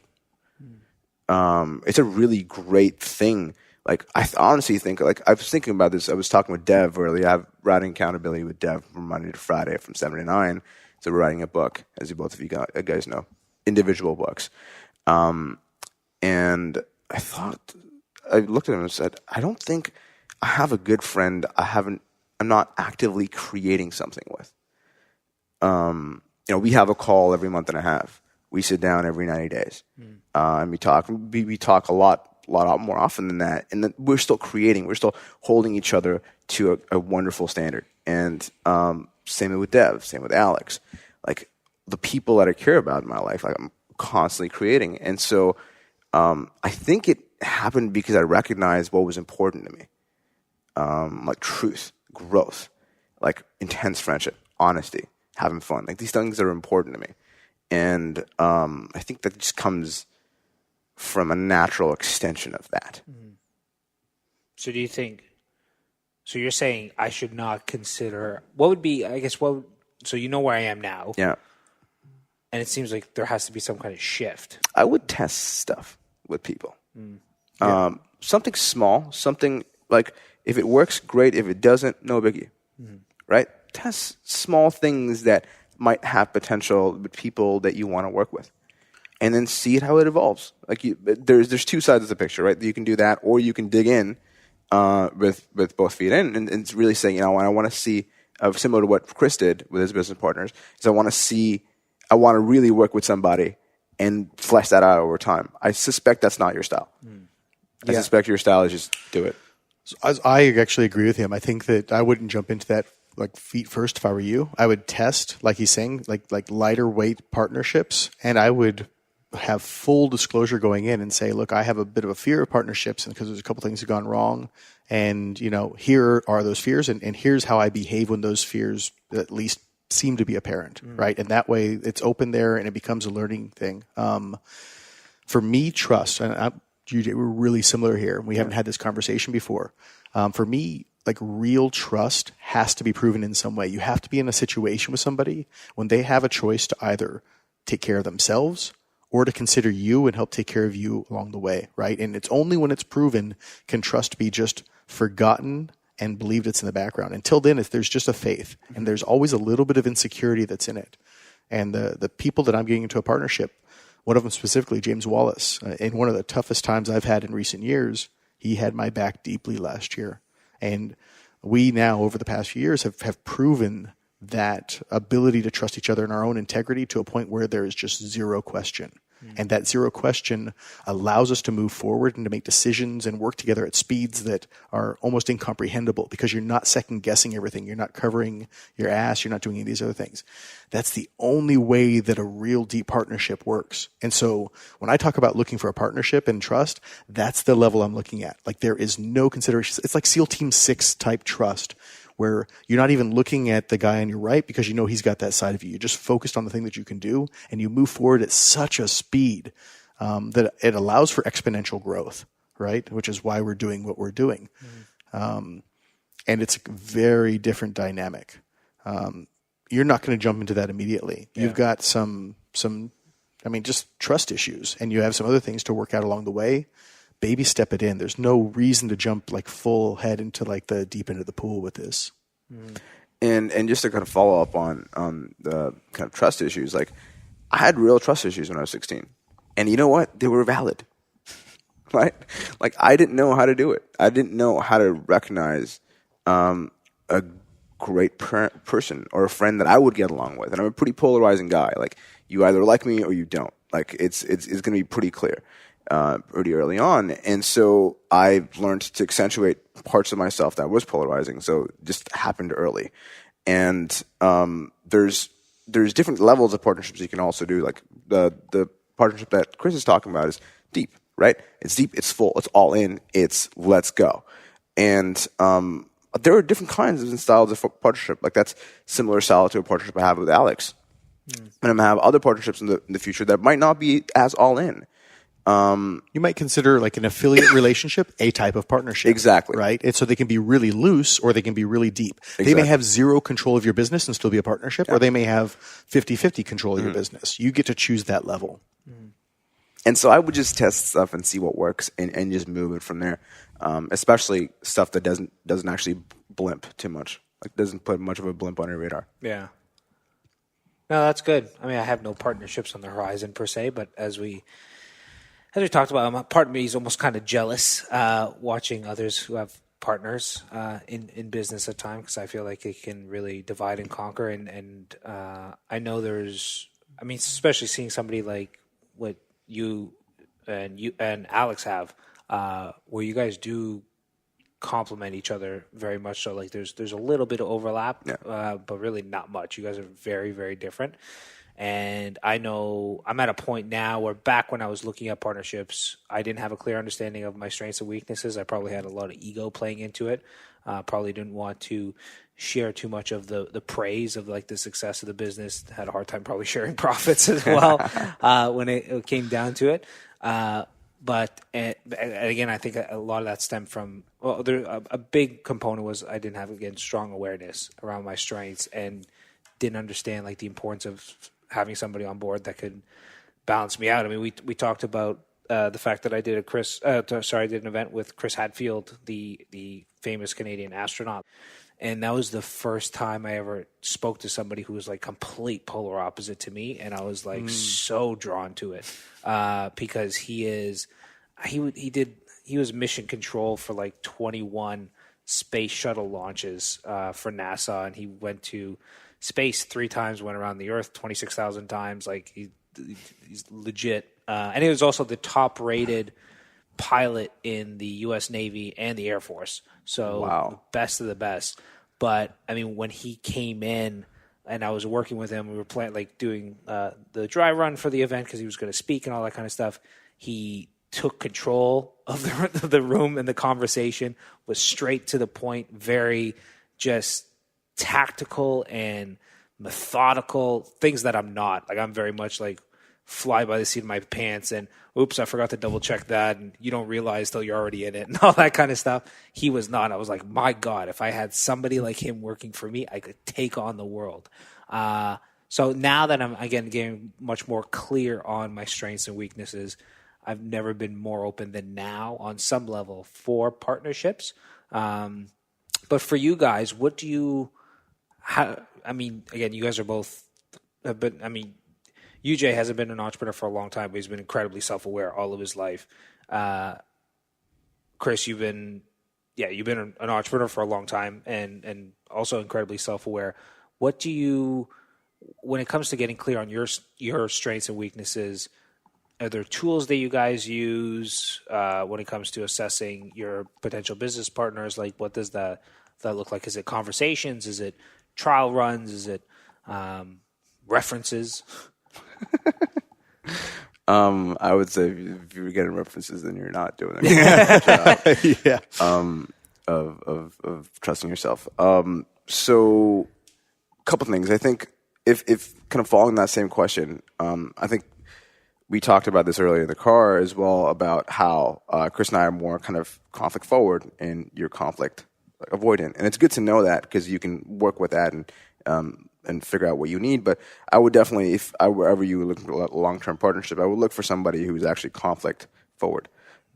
It's a really great thing. Like, I honestly think, like, I was thinking about this. I was talking with Dev earlier. I have writing accountability with Dev from Monday to Friday from 7 to 9. So we're writing a book, as you both of you guys know, individual books. And I looked at him and said, I don't think I have a good friend I'm not actively creating something with. We have a call every month and a half. We sit down every 90 days. And we talk. We talk a lot more often than that. And then we're still creating. We're still holding each other to a wonderful standard. And same with Dev, same with Alex. Like, the people that I care about in my life, like, I'm constantly creating. And so I think it happened because I recognized what was important to me. Like truth, growth, like intense friendship, honesty, having fun. Like, these things are important to me. And I think that just comes from a natural extension of that. So do you think, so you're saying I should not consider, what would be, I guess, so you know where I am now. Yeah. And it seems like there has to be some kind of shift. I would test stuff with people. Something small, something like, if it works, great. If it doesn't, no biggie. Right? Test small things that might have potential with people that you want to work with. And then see how it evolves. Like, there's two sides of the picture, right? You can do that, or you can dig in with both feet in, and it's really saying, I want to see, similar to what Chris did with his business partners, is I want to really work with somebody and flesh that out over time. I suspect that's not your style. I suspect your style is just do it. So I actually agree with him. I think that I wouldn't jump into that like feet first if I were you. I would test, like he's saying, like lighter weight partnerships, and I would have full disclosure going in and say, look, I have a bit of a fear of partnerships, and because there's a couple things that have gone wrong, and here are those fears, and here's how I behave when those fears at least seem to be apparent, right? And that way it's open there and it becomes a learning thing. For me, trust, and UJ, we're really similar here. We haven't had this conversation before. For me, like, real trust has to be proven in some way. You have to be in a situation with somebody when they have a choice to either take care of themselves or to consider you and help take care of you along the way, right? And it's only when it's proven can trust be just forgotten and believed it's in the background. Until then, there's just a faith, and there's always a little bit of insecurity that's in it. And the people that I'm getting into a partnership, one of them specifically, James Wallace, in one of the toughest times I've had in recent years, he had my back deeply last year. And we now, over the past few years, have proven that ability to trust each other in our own integrity to a point where there is just zero question. And that zero question allows us to move forward and to make decisions and work together at speeds that are almost incomprehensible, because you're not second guessing everything. You're not covering your ass. You're not doing any of these other things. That's the only way that a real deep partnership works. And so when I talk about looking for a partnership and trust, that's the level I'm looking at. Like, there is no consideration. It's like SEAL Team 6 type trust, where you're not even looking at the guy on your right because you know he's got that side of you. You're just focused on the thing that you can do, and you move forward at such a speed that it allows for exponential growth, right? Which is why we're doing what we're doing. And it's a very different dynamic. You're not going to jump into that immediately. Yeah. You've got some, just trust issues, and you have some other things to work out along the way. Baby step it in. There's no reason to jump like full head into like the deep end of the pool with this. And just to kind of follow up on the kind of trust issues, like, I had real trust issues when I was 16, and you know what? They were valid, right? Like, I didn't know how to do it. I didn't know how to recognize a great person or a friend that I would get along with. And I'm a pretty polarizing guy. Like, you either like me or you don't. Like, it's going to be pretty clear. Pretty early on, and so I learned to accentuate parts of myself that was polarizing. So it just happened early, and there's different levels of partnerships you can also do. Like the partnership that Chris is talking about is deep, right? It's deep, it's full, it's all in, it's let's go. And there are different kinds and styles of partnership. Like that's similar style to a partnership I have with Alex. And I'm going to have other partnerships in the future that might not be as all in. You might consider like an affiliate relationship a type of partnership. Exactly. Right? And so they can be really loose or they can be really deep. Exactly. They may have zero control of your business and still be a partnership, or they may have 50-50 control of your business. You get to choose that level. And so I would just test stuff and see what works and just move it from there. Especially stuff that doesn't actually blimp too much. Like doesn't put much of a blimp on your radar. Yeah. No, that's good. I mean, I have no partnerships on the horizon per se, but as we talked about, part of me is almost kind of jealous watching others who have partners in business at times, because I feel like it can really divide and conquer. And I know especially seeing somebody like what you and Alex have, where you guys do complement each other very much. So like there's a little bit of overlap, but really not much. You guys are very, very different. And I know I'm at a point now where back when I was looking at partnerships, I didn't have a clear understanding of my strengths and weaknesses. I probably had a lot of ego playing into it. Probably didn't want to share too much of the praise of like the success of the business. Had a hard time probably sharing profits as well when it came down to it. But again, I think a lot of that stemmed from a big component was I didn't have, again, strong awareness around my strengths and didn't understand like the importance of having somebody on board that could balance me out. I mean, we talked about the fact that I did I did an event with Chris Hadfield, the famous Canadian astronaut. And that was the first time I ever spoke to somebody who was like complete polar opposite to me. And I was like so drawn to it because he was mission control for like 21 space shuttle launches for NASA. And he went to space 3 times, went around the Earth 26,000 times. Like he's legit. And he was also the top rated pilot in the U.S. Navy and the Air Force. So the best of the best. But I mean, when he came in and I was working with him, we were doing the dry run for the event because he was going to speak and all that kind of stuff. He took control of the room and the conversation, was straight to the point, very just tactical and methodical, things that I'm not. Like I'm very much like fly by the seat of my pants and oops, I forgot to double check that, and you don't realize till you're already in it and all that kind of stuff. He was not. I was like, my God, if I had somebody like him working for me, I could take on the world. So now that I'm, again, getting much more clear on my strengths and weaknesses, I've never been more open than now on some level for partnerships. But for you guys, what do you I mean, again, you guys are both, but I mean, UJ hasn't been an entrepreneur for a long time, but he's been incredibly self-aware all of his life. Chris, you've been an entrepreneur for a long time and also incredibly self-aware. What do you, when it comes to getting clear on your strengths and weaknesses, are there tools that you guys use when it comes to assessing your potential business partners? Like, what does that look like? Is it conversations? Is it trial runs? Is it references? I would say if you're getting references, then you're not doing it. Yeah. Of trusting yourself. So, a couple things. I think if kind of following that same question, I think we talked about this earlier in the car as well about how Chris and I are more kind of conflict forward and you're conflict avoidant, and it's good to know that because you can work with that and figure out what you need. But I would definitely, if I were ever you looking for a long-term partnership, I would look for somebody who's actually conflict forward,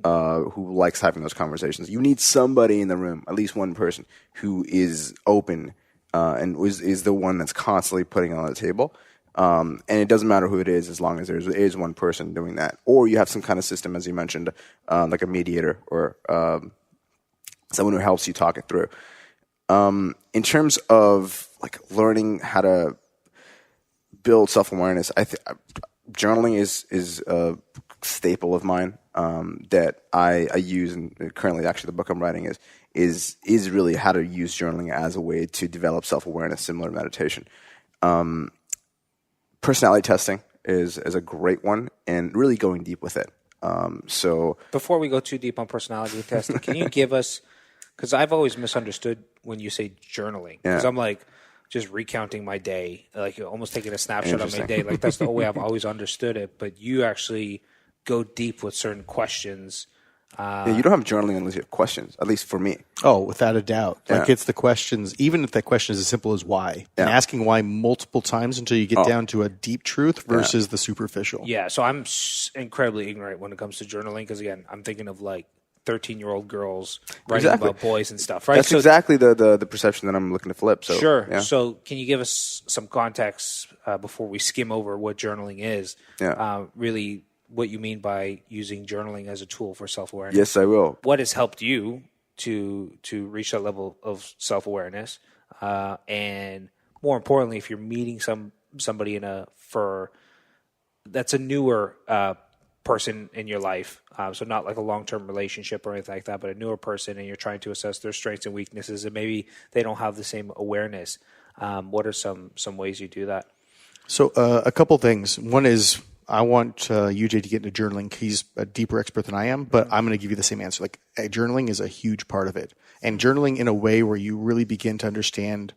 who likes having those conversations. You need somebody in the room, at least one person, who is open and is the one that's constantly putting it on the table. And it doesn't matter who it is as long as there is one person doing that. Or you have some kind of system, as you mentioned, like a mediator or someone who helps you talk it through. In terms of like learning how to build self-awareness, journaling is a staple of mine that I use, and currently actually the book I'm writing is really how to use journaling as a way to develop self-awareness, similar to meditation. Personality testing is a great one, and really going deep with it. So before we go too deep on personality testing, can you give us Because I've always misunderstood when you say journaling. Because I'm like just recounting my day, like almost taking a snapshot of my day. Like that's the way I've always understood it. But you actually go deep with certain questions. Yeah, you don't have journaling unless you have questions, at least for me. Oh, without a doubt. Yeah. Like it's the questions, even if that question is as simple as why. And asking why multiple times until you get down to a deep truth versus the superficial. Yeah, so I'm incredibly ignorant when it comes to journaling because, again, I'm thinking of like 13-year-old girls writing about boys and stuff, right? That's exactly the perception that I'm looking to flip. So, sure. Yeah. So can you give us some context before we skim over what journaling is? Yeah. Really what you mean by using journaling as a tool for self-awareness. Yes, I will. What has helped you to reach that level of self-awareness? And more importantly, if you're meeting somebody that's a newer person in your life, so not like a long-term relationship or anything like that, but a newer person, and you're trying to assess their strengths and weaknesses, and maybe they don't have the same awareness. What are some ways you do that? So a couple things. One is I want UJ to get into journaling. He's a deeper expert than I am, but I'm going to give you the same answer. Like journaling is a huge part of it, and journaling in a way where you really begin to understand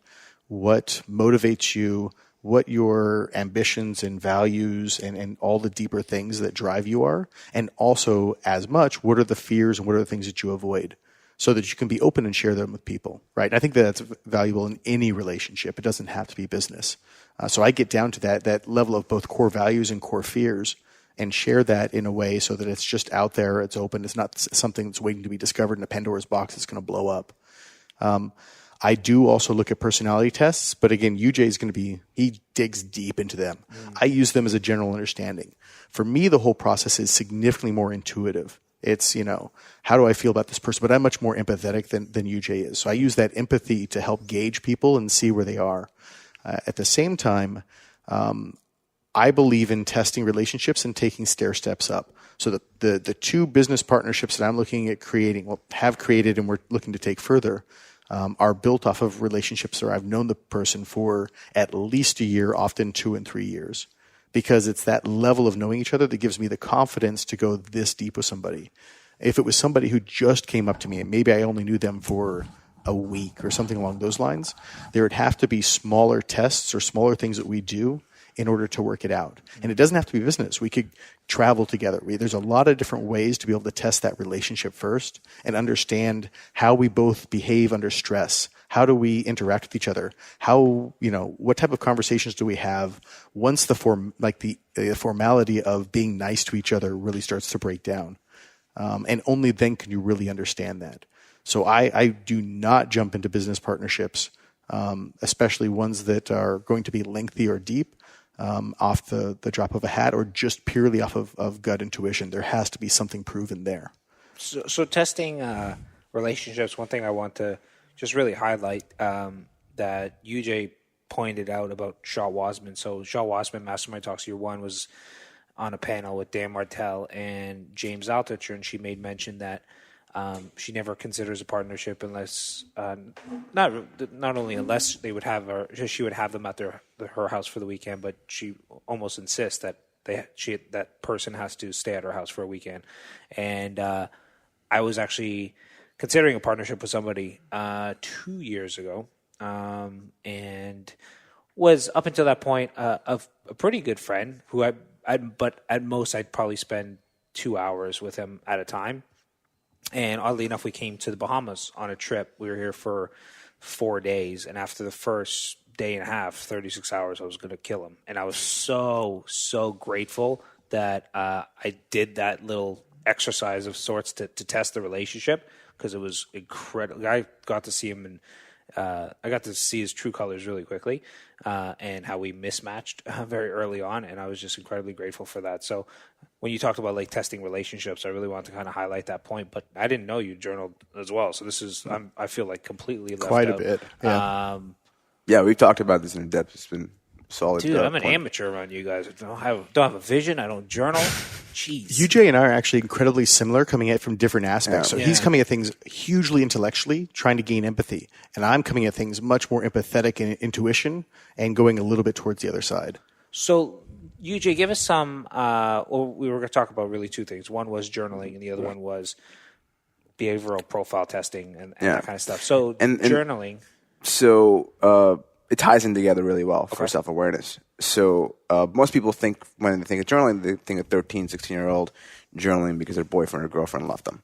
what motivates you, what your ambitions and values and all the deeper things that drive you are, and also as much, what are the fears and what are the things that you avoid, so that you can be open and share them with people, right? And I think that's valuable in any relationship. It doesn't have to be business. So I get down to that level of both core values and core fears and share that in a way so that it's just out there, it's open, it's not something that's waiting to be discovered in a Pandora's box that's going to blow up. I do also look at personality tests, but again, UJ is going to he digs deep into them. I use them as a general understanding. For me, the whole process is significantly more intuitive. It's, how do I feel about this person? But I'm much more empathetic than UJ is. So I use that empathy to help gauge people and see where they are. At the same time, I believe in testing relationships and taking stair steps up. So the two business partnerships that I'm looking at creating, have created and we're looking to take further, are built off of relationships where I've known the person for at least a year, often 2 and 3 years. Because it's that level of knowing each other that gives me the confidence to go this deep with somebody. If it was somebody who just came up to me and maybe I only knew them for a week or something along those lines, there would have to be smaller tests or smaller things that we do in order to work it out. And it doesn't have to be business. We could travel together. There's a lot of different ways to be able to test that relationship first and understand how we both behave under stress. How do we interact with each other? How, what type of conversations do we have once the formality of being nice to each other really starts to break down? And only then can you really understand that. So I do not jump into business partnerships, especially ones that are going to be lengthy or deep, off the drop of a hat or just purely off of gut intuition. There has to be something proven there. So testing relationships, one thing I want to just really highlight that UJ pointed out about Shaw Wasman. So Shaw Wasman, Mastermind Talks Year 1, was on a panel with Dan Martell and James Altucher, and she made mention that she never considers a partnership unless, not only unless they would have her, she would have them at her house for the weekend, but she almost insists that that person has to stay at her house for a weekend. And I was actually considering a partnership with somebody 2 years ago, and was up until that point a pretty good friend who but at most I'd probably spend 2 hours with him at a time. And oddly enough, we came to the Bahamas on a trip. We were here for 4 days, and after the first day and a half, 36 hours, I was going to kill him. And I was so grateful that I did that little exercise of sorts to test the relationship, because it was incredible. I got to see him, and I got to see his true colors really quickly, and how we mismatched very early on, and I was just incredibly grateful for that. So when you talked about testing relationships, I really want to kind of highlight that point. But I didn't know you journaled as well, so this is I feel like completely left quite out. a bit. Yeah. Yeah, we've talked about this in depth. It's been solid. Dude, I'm an amateur around you guys. I don't have a vision. I don't journal. Jeez. UJ and I are actually incredibly similar, coming at it from different aspects. So he's coming at things hugely intellectually, trying to gain empathy. And I'm coming at things much more empathetic and intuition and going a little bit towards the other side. So, UJ, give us some, we were going to talk about really two things. One was journaling, and the other one was behavioral profile testing and Yeah. that kind of stuff. So And journaling. So it ties in together really well for self-awareness. So most people think, when they think of journaling, they think of 13, 16-year-old journaling because their boyfriend or girlfriend left them,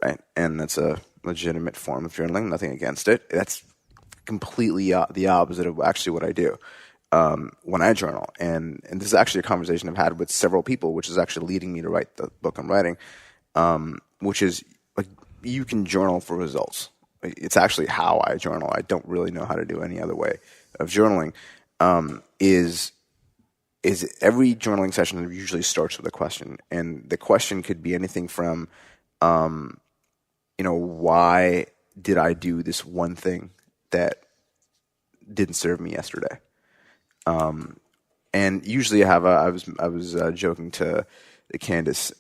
right? And that's a legitimate form of journaling, nothing against it. That's completely the opposite of actually what I do when I journal. And this is actually a conversation I've had with several people, which is actually leading me to write the book I'm writing, which is like, you can journal for results. It's actually how I journal. I don't really know how to do any other way of journaling. Is every journaling session usually starts with a question, and the question could be anything from, why did I do this one thing that didn't serve me yesterday? And usually I was joking to Candace,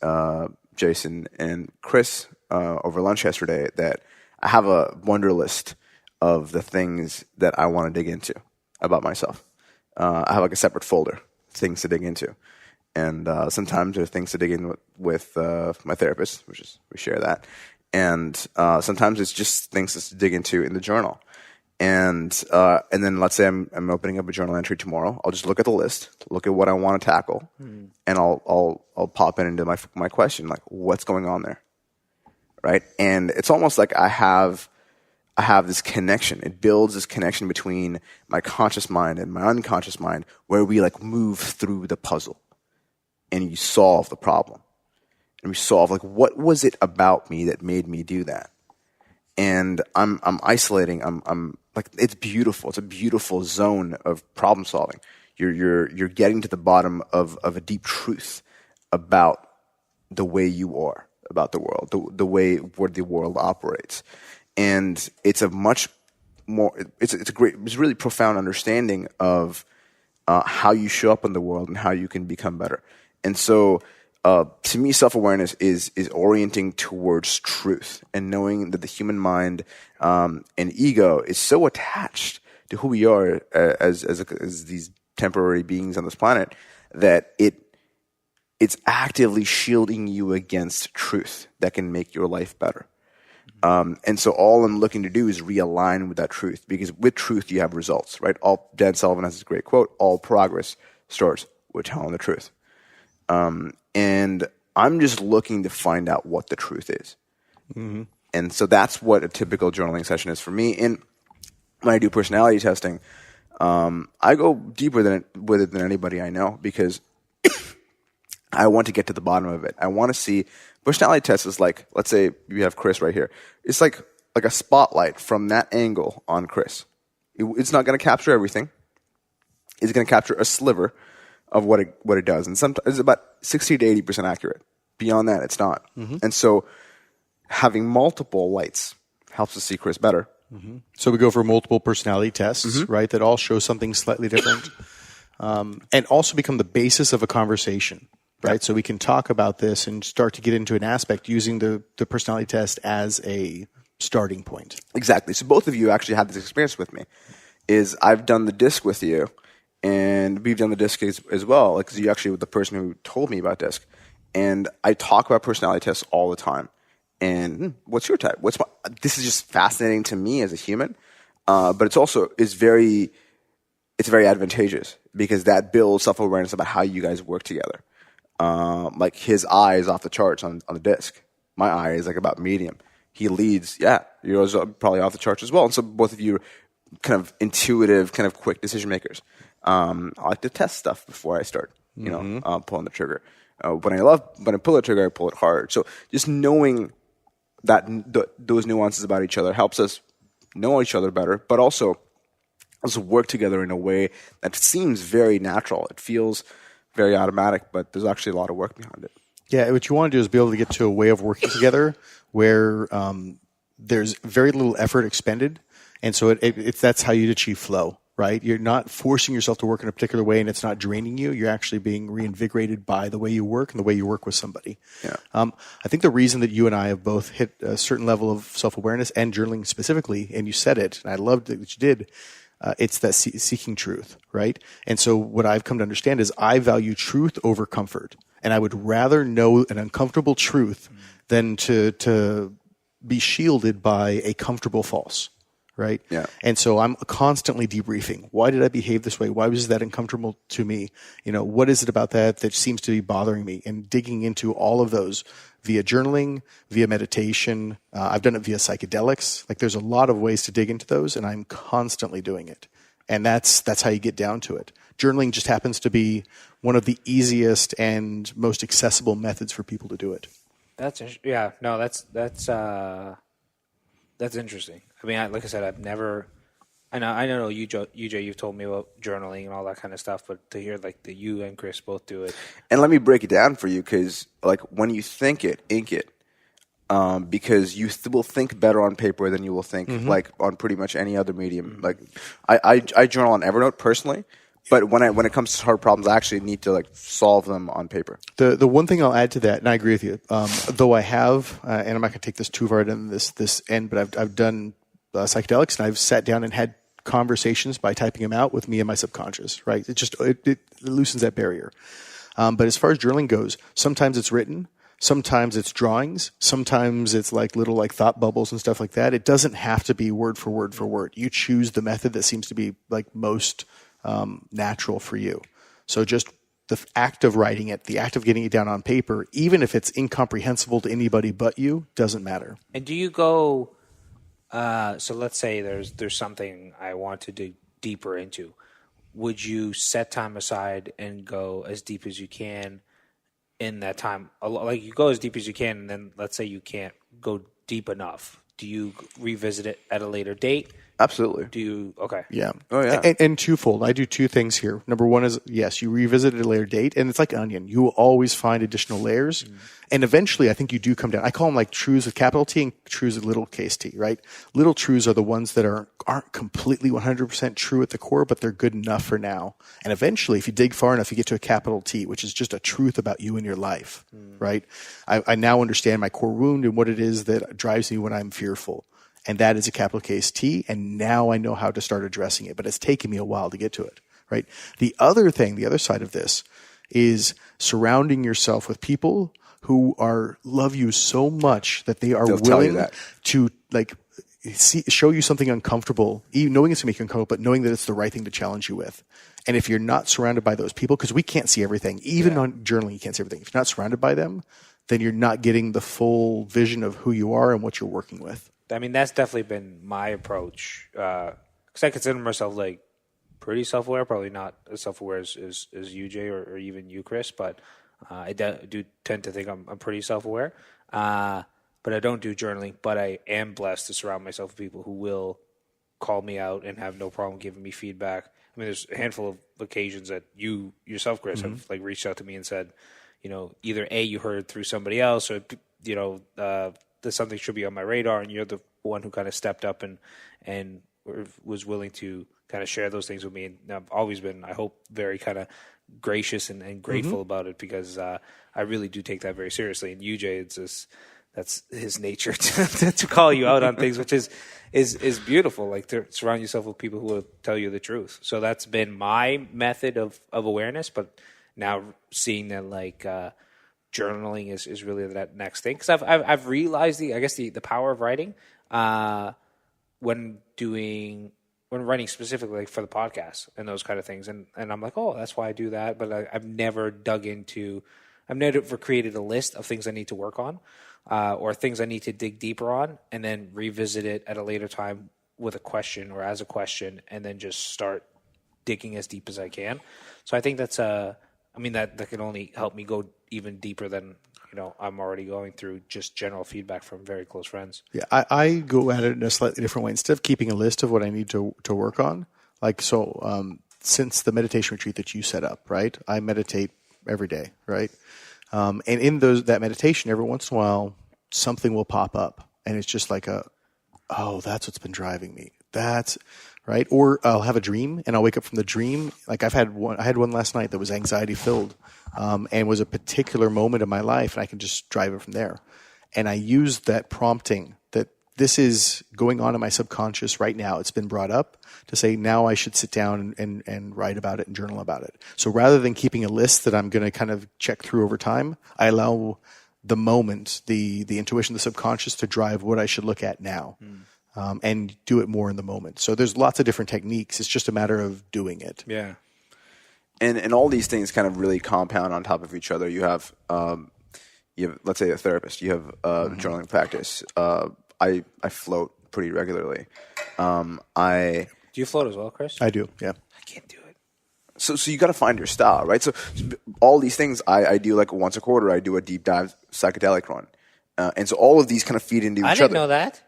Jason, and Chris over lunch yesterday that I have a wonder list of the things that I want to dig into about myself. I have like a separate folder, things to dig into. And sometimes there are things to dig in with my therapist, we share that. And sometimes it's just things to dig into in the journal. And then let's say I'm opening up a journal entry tomorrow. I'll just look at the list, look at what I want to tackle, and I'll pop it into my question, like, what's going on there, right? And it's almost like I have this connection. It builds this connection between my conscious mind and my unconscious mind, where we like move through the puzzle, and you solve the problem, and we solve like, what was it about me that made me do that? And I'm isolating. I'm like, it's beautiful. It's a beautiful zone of problem solving. You're getting to the bottom of a deep truth about the way you are, about the world, the way where the world operates. And it's a much more, it's really profound understanding of how you show up in the world and how you can become better. And so, to me, self-awareness is orienting towards truth and knowing that the human mind and ego is so attached to who we are as these temporary beings on this planet that it's actively shielding you against truth that can make your life better. And so all I'm looking to do is realign with that truth, because with truth you have results, right? Dan Sullivan has this great quote: all progress starts with telling the truth. And I'm just looking to find out what the truth is. Mm-hmm. And so that's what a typical journaling session is for me. And when I do personality testing, I go deeper with it than anybody I know, because I want to get to the bottom of it. I want to see. Personality test is like, let's say you have Chris right here. It's like a spotlight from that angle on Chris. It's not going to capture everything. It's going to capture a sliver of what it does, and sometimes it's about 60 to 80% accurate. Beyond that, it's not. Mm-hmm. And so, having multiple lights helps us see Chris better. Mm-hmm. So we go for multiple personality tests, right? That all show something slightly different, and also become the basis of a conversation, right? Yep. So we can talk about this and start to get into an aspect using the personality test as a starting point. Exactly. So both of you actually had this experience with me. Is I've done the disc with you. And we've done the disc as well, because you actually were the person who told me about disc. And I talk about personality tests all the time. And what's your type? This is just fascinating to me as a human, but it's very advantageous, because that builds self-awareness about how you guys work together. Like his eye is off the charts on the disc. My eye is like about medium. He leads, yours are probably off the charts as well. And so both of you are kind of intuitive, kind of quick decision makers. I like to test stuff before I start, pulling the trigger. When I pull the trigger, I pull it hard. So just knowing that those nuances about each other helps us know each other better, but also work together in a way that seems very natural. It feels very automatic, but there's actually a lot of work behind it. Yeah, what you want to do is be able to get to a way of working together where there's very little effort expended, and so that's how you'd achieve flow. Right? You're not forcing yourself to work in a particular way, and it's not draining you. You're actually being reinvigorated by the way you work and the way you work with somebody. Yeah. I think the reason that you and I have both hit a certain level of self-awareness and journaling specifically, and you said it, and I loved that you did, it's that seeking truth, right? And so what I've come to understand is I value truth over comfort, and I would rather know an uncomfortable truth than to be shielded by a comfortable false, right? Yeah. And so I'm constantly debriefing. Why did I behave this way? Why was that uncomfortable to me? What is it about that seems to be bothering me? And digging into all of those via journaling, via meditation. I've done it via psychedelics. Like there's a lot of ways to dig into those, and I'm constantly doing it. And that's how you get down to it. Journaling just happens to be one of the easiest and most accessible methods for people to do it. That's interesting. I mean, like I said, I've never. I know UJ, you've told me about journaling and all that kind of stuff, but to hear like that you and Chris both do it. And let me break it down for you, because like when you think it, ink it, because you will think better on paper than you will think like on pretty much any other medium. Like I journal on Evernote personally, but when it comes to hard problems, I actually need to like solve them on paper. The one thing I'll add to that, and I agree with you, though I have, and I'm not going to take this too far in this end, but I've done psychedelics, and I've sat down and had conversations by typing them out with me and my subconscious, right? It loosens that barrier. But as far as journaling goes, sometimes it's written, sometimes it's drawings, sometimes it's like little like thought bubbles and stuff like that. It doesn't have to be word for word for word. You choose the method that seems to be like most natural for you. So just the act of writing it, the act of getting it down on paper, even if it's incomprehensible to anybody but you, doesn't matter. And do you go? So let's say there's something I want to dig deeper into. Would you set time aside and go as deep as you can in that time? Like you go as deep as you can, and then let's say you can't go deep enough. Do you revisit it at a later date? Absolutely. Do you? Okay. Yeah. Oh, yeah. And twofold. I do two things here. Number one is, yes, you revisit it at a later date, and it's like an onion. You will always find additional layers. And eventually, I think you do come down. I call them like truths with capital T and truths with little case t, right? Little truths are the ones that aren't completely 100% true at the core, but they're good enough for now. And eventually, if you dig far enough, you get to a capital T, which is just a truth about you and your life, right? I now understand my core wound and what it is that drives me when I'm fearful. And that is a capital case T, and now I know how to start addressing it. But it's taken me a while to get to it, right? The other side of this is surrounding yourself with people who love you so much that they are willing to like show you something uncomfortable, even knowing it's going to make you uncomfortable, but knowing that it's the right thing to challenge you with. And if you're not surrounded by those people, because we can't see everything, even on journaling, you can't see everything. If you're not surrounded by them, then you're not getting the full vision of who you are and what you're working with. I mean, that's definitely been my approach. Because I consider myself like pretty self-aware, probably not as self-aware as UJ or even you, Chris, but I do tend to think I'm pretty self-aware. But I don't do journaling, but I am blessed to surround myself with people who will call me out and have no problem giving me feedback. I mean, there's a handful of occasions that you yourself, Chris, have like reached out to me and said, either A, you heard through somebody else, or, that something should be on my radar, and you're the one who kind of stepped up and was willing to kind of share those things with me. And I've always been, I hope, very kind of gracious and grateful about it, because I really do take that very seriously. And UJ, that's his nature to call you out on things, which is beautiful. Like to surround yourself with people who will tell you the truth. So that's been my method of awareness. But now seeing that like journaling is really that next thing, because I've realized the power of writing when writing specifically like for the podcast and those kind of things, and I'm like, oh, that's why I do that. But I've never created a list of things I need to work on or things I need to dig deeper on, and then revisit it at a later time with a question or as a question, and then just start digging as deep as I can. So I think that's that can only help me go even deeper than I'm already going through just general feedback from very close friends. Yeah, I go at it in a slightly different way. Instead of keeping a list of what I need to work on, since the meditation retreat that you set up, right? I meditate every day, right? And in that meditation, every once in a while, something will pop up, and it's just like that's what's been driving me. That's right. Or I'll have a dream, and I'll wake up from the dream. Like I had one last night that was anxiety filled, and was a particular moment in my life, and I can just drive it from there. And I used that prompting that this is going on in my subconscious right now. It's been brought up to say, now I should sit down and write about it and journal about it. So rather than keeping a list that I'm going to kind of check through over time, I allow the moment, the intuition, the subconscious to drive what I should look at now, and do it more in the moment. So there's lots of different techniques. It's just a matter of doing it. Yeah. And all these things kind of really compound on top of each other. You have let's say a therapist. You have journaling practice. I float pretty regularly. Do you float as well, Chris? I do, yeah. I can't do it. So you got to find your style, right? So all these things I do like once a quarter. I do a deep dive psychedelic run, and so all of these kind of feed into each other. I didn't know that.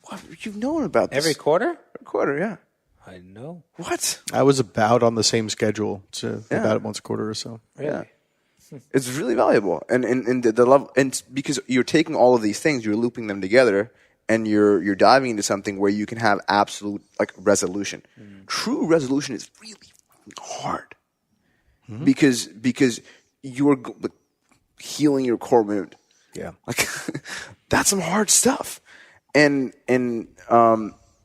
What? You've known about this Every quarter? Every quarter, yeah. I know. What? I was about on the same schedule, about once a quarter or so. Really? Yeah. It's really valuable, and the level, and because you're taking all of these things, you're looping them together, and you're diving into something where you can have absolute like resolution. True resolution is really hard because you're healing your core wound. Yeah, like that's some hard stuff, and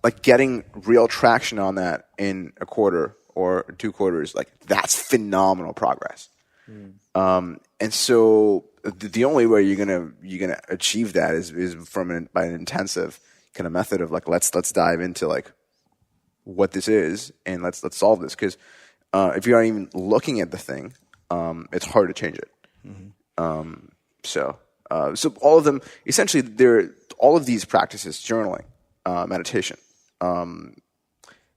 like getting real traction on that in a quarter or 2 quarters, like that's phenomenal progress. And so the only way you're gonna achieve that is by an intensive kind of method of like let's dive into like what this is and let's solve this, because if you're not even looking at the thing, it's hard to change it. So all of them essentially, they're all of these practices: journaling, meditation,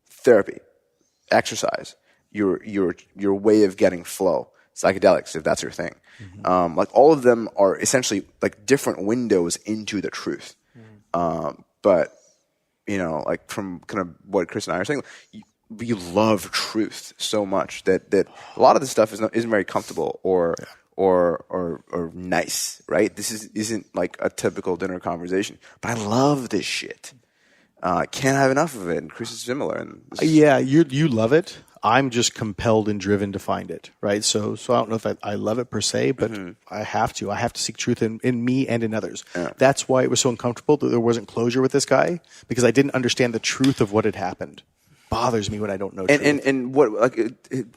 therapy, exercise, your way of getting flow, psychedelics, if that's your thing. Like all of them are essentially like different windows into the truth. But like from kind of what Chris and I are saying, we love truth so much that a lot of this stuff isn't very comfortable or nice, right? This isn't like a typical dinner conversation. But I love this shit. I can't have enough of it, and Chris is similar. And yeah, you love it. I'm just compelled and driven to find it, right? So I don't know if I love it per se, but I have to. I have to seek truth in me and in others. Yeah. That's why it was so uncomfortable that there wasn't closure with this guy, because I didn't understand the truth of what had happened. Bothers me when I don't know truth. And what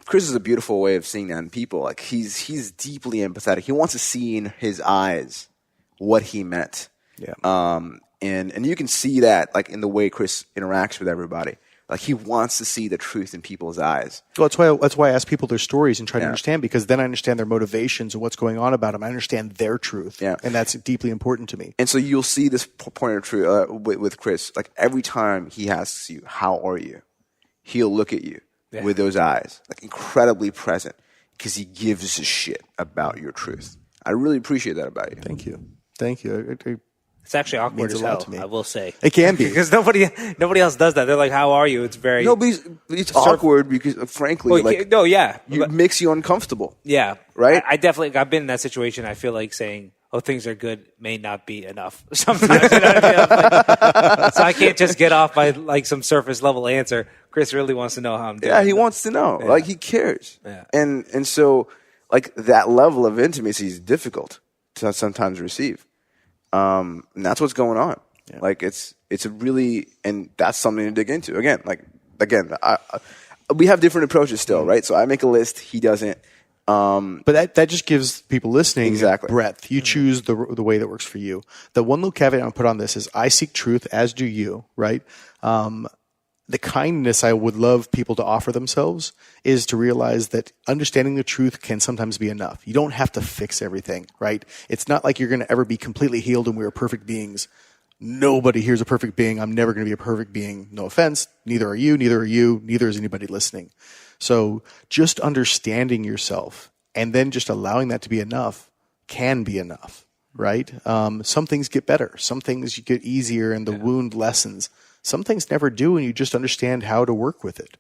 Chris is a beautiful way of seeing that in people. Like he's deeply empathetic. He wants to see in his eyes what he meant. Yeah. And you can see that like in the way Chris interacts with everybody. Like he wants to see the truth in people's eyes. Well, that's why I ask people their stories and try to understand, because then I understand their motivations and what's going on about them. I understand their truth, and that's deeply important to me. And so you'll see this point of truth with Chris. Like every time he asks you, "How are you?" he'll look at you with those eyes, like incredibly present, because he gives a shit about your truth. I really appreciate that about you. Thank you. It's actually awkward as hell, I will say. It can be. Because nobody else does that. They're like, "How are you?" It's very... No, but it's awkward because, frankly, it makes you uncomfortable. Yeah. Right? I've been in that situation. I feel like saying, "Oh, things are good," may not be enough sometimes. You know what I mean? So I can't just get off by like some surface level answer. Chris really wants to know how I'm doing. Yeah, he wants to know. Yeah. Like he cares. Yeah. And so like that level of intimacy is difficult to sometimes receive. And that's what's going on. Yeah. Like it's a really, and that's something to dig into. Again, we have different approaches still, right? So I make a list, he doesn't. But that just gives people listening breadth. You choose the way that works for you. The one little caveat I put on this is I seek truth, as do you, right? The kindness I would love people to offer themselves is to realize that understanding the truth can sometimes be enough. You don't have to fix everything, right? It's not like you're going to ever be completely healed and we are perfect beings. Nobody here's a perfect being. I'm never going to be a perfect being. No offense. Neither are you. Neither is anybody listening. So just understanding yourself and then just allowing that to be enough can be enough, right? Some things get better. Some things you get easier and the wound lessens. Some things never do, and you just understand how to work with it.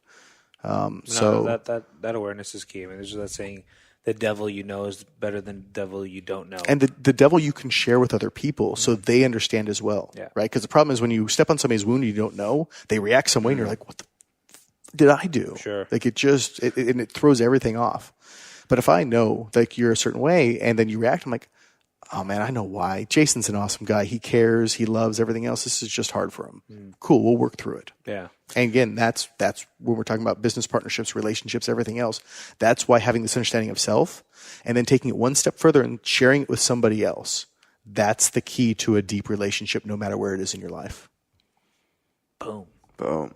That awareness is key. I mean, there's that saying, "The devil you know is better than the devil you don't know." And the devil you can share with other people so they understand as well, right? Because the problem is when you step on somebody's wound you don't know, they react some way, and you're like, "What the did I do?" Sure. Like it throws everything off. But if I know like you're a certain way and then you react, I'm like, oh man, I know why. Jason's an awesome guy. He cares. He loves everything else. This is just hard for him. Cool. We'll work through it. Yeah. And again, that's when we're talking about business partnerships, relationships, everything else. That's why having this understanding of self and then taking it one step further and sharing it with somebody else. That's the key to a deep relationship, no matter where it is in your life. Boom. Boom.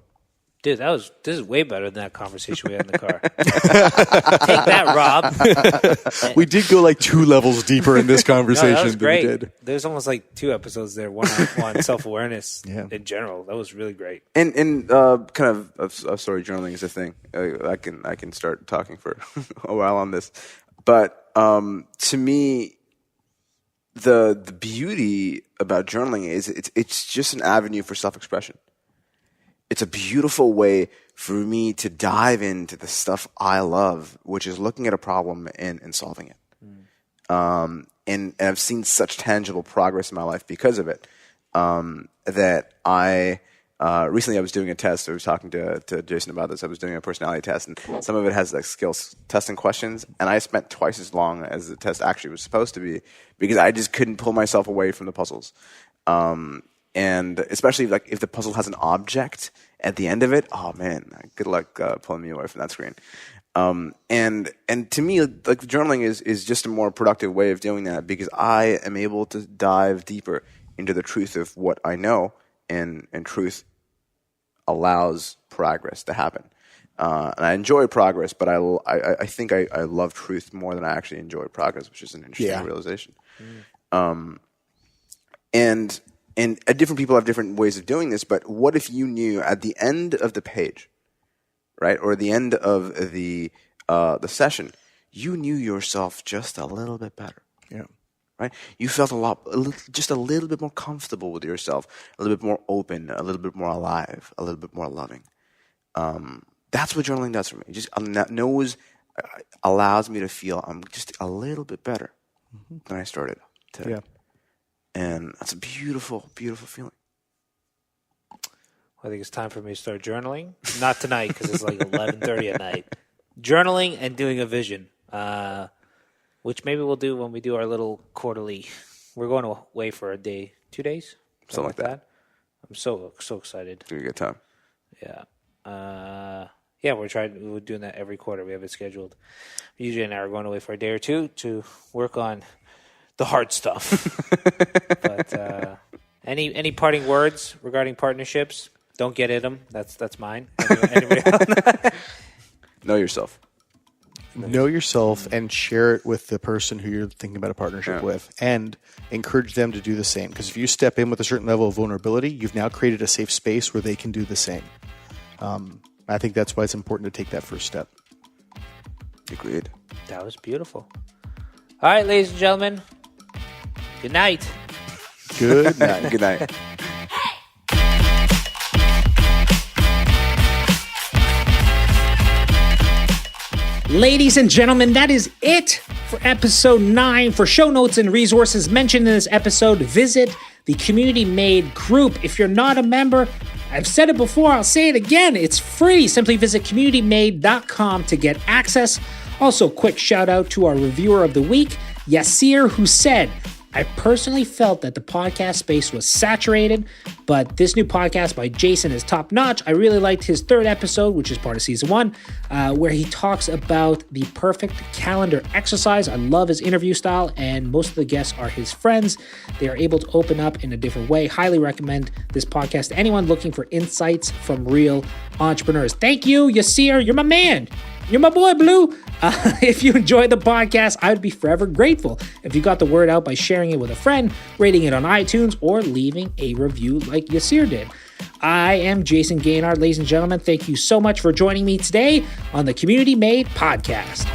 Dude, this is way better than that conversation we had in the car. Take that, Rob. We did go like 2 levels deeper in this conversation that was great. than we did. There's almost like 2 episodes there, one on self-awareness in general. That was really great. And kind of story journaling is a thing. I can start talking for a while on this, but to me, the beauty about journaling is it's just an avenue for self-expression. It's a beautiful way for me to dive into the stuff I love, which is looking at a problem and solving it. And I've seen such tangible progress in my life because of it, that I recently I was doing a test. I was talking to Jason about this. I was doing a personality test, and some of it has like skills testing questions, and I spent twice as long as the test actually was supposed to be because I just couldn't pull myself away from the puzzles. And especially like if the puzzle has an object at the end of it, oh man, good luck pulling me away from that screen. And to me, like journaling is just a more productive way of doing that because I am able to dive deeper into the truth of what I know, and truth allows progress to happen. And I enjoy progress, but I think I love truth more than I actually enjoy progress, which is an interesting realization. And different people have different ways of doing this, but what if you knew at the end of the page, right, or the end of the session, you knew yourself just a little bit better, right? You felt just a little bit more comfortable with yourself, a little bit more open, a little bit more alive, a little bit more loving. That's what journaling does for me. Just allows me to feel I'm just a little bit better than I started today. Yeah. And that's a beautiful, beautiful feeling. I think it's time for me to start journaling. Not tonight because it's like 11:30 at night. Journaling and doing a vision, which maybe we'll do when we do our little quarterly. We're going away for a day, 2 days, something like that. I'm so excited. It's a good time. Yeah. We're doing that every quarter. We have it scheduled. UJ and I are going away for a day or two to work on the hard stuff. But any parting words regarding partnerships? Don't get at them. That's mine. Anybody else? Know yourself. Know yourself and share it with the person who you're thinking about a partnership with, and encourage them to do the same. Because if you step in with a certain level of vulnerability, you've now created a safe space where they can do the same. I think that's why it's important to take that first step. Agreed. That was beautiful. All right, ladies and gentlemen. Good night. Good night. Good night. Ladies and gentlemen, that is it for episode 9. For show notes and resources mentioned in this episode, visit the Community Made group. If you're not a member, I've said it before, I'll say it again. It's free. Simply visit communitymade.com to get access. Also, quick shout out to our reviewer of the week, Yasir, who said, I personally felt that the podcast space was saturated, but this new podcast by Jason is top notch. I really liked his 3rd episode, which is part of season 1, where he talks about the perfect calendar exercise. I love his interview style, and most of the guests are his friends. They are able to open up in a different way. Highly recommend this podcast to anyone looking for insights from real entrepreneurs. Thank you, Yasir. You're my man. You're my boy, Blue. If you enjoyed the podcast, I would be forever grateful if you got the word out by sharing it with a friend, rating it on iTunes, or leaving a review like Yasir did. I am Jason Gaynard. Ladies and gentlemen, thank you so much for joining me today on the Community Made Podcast.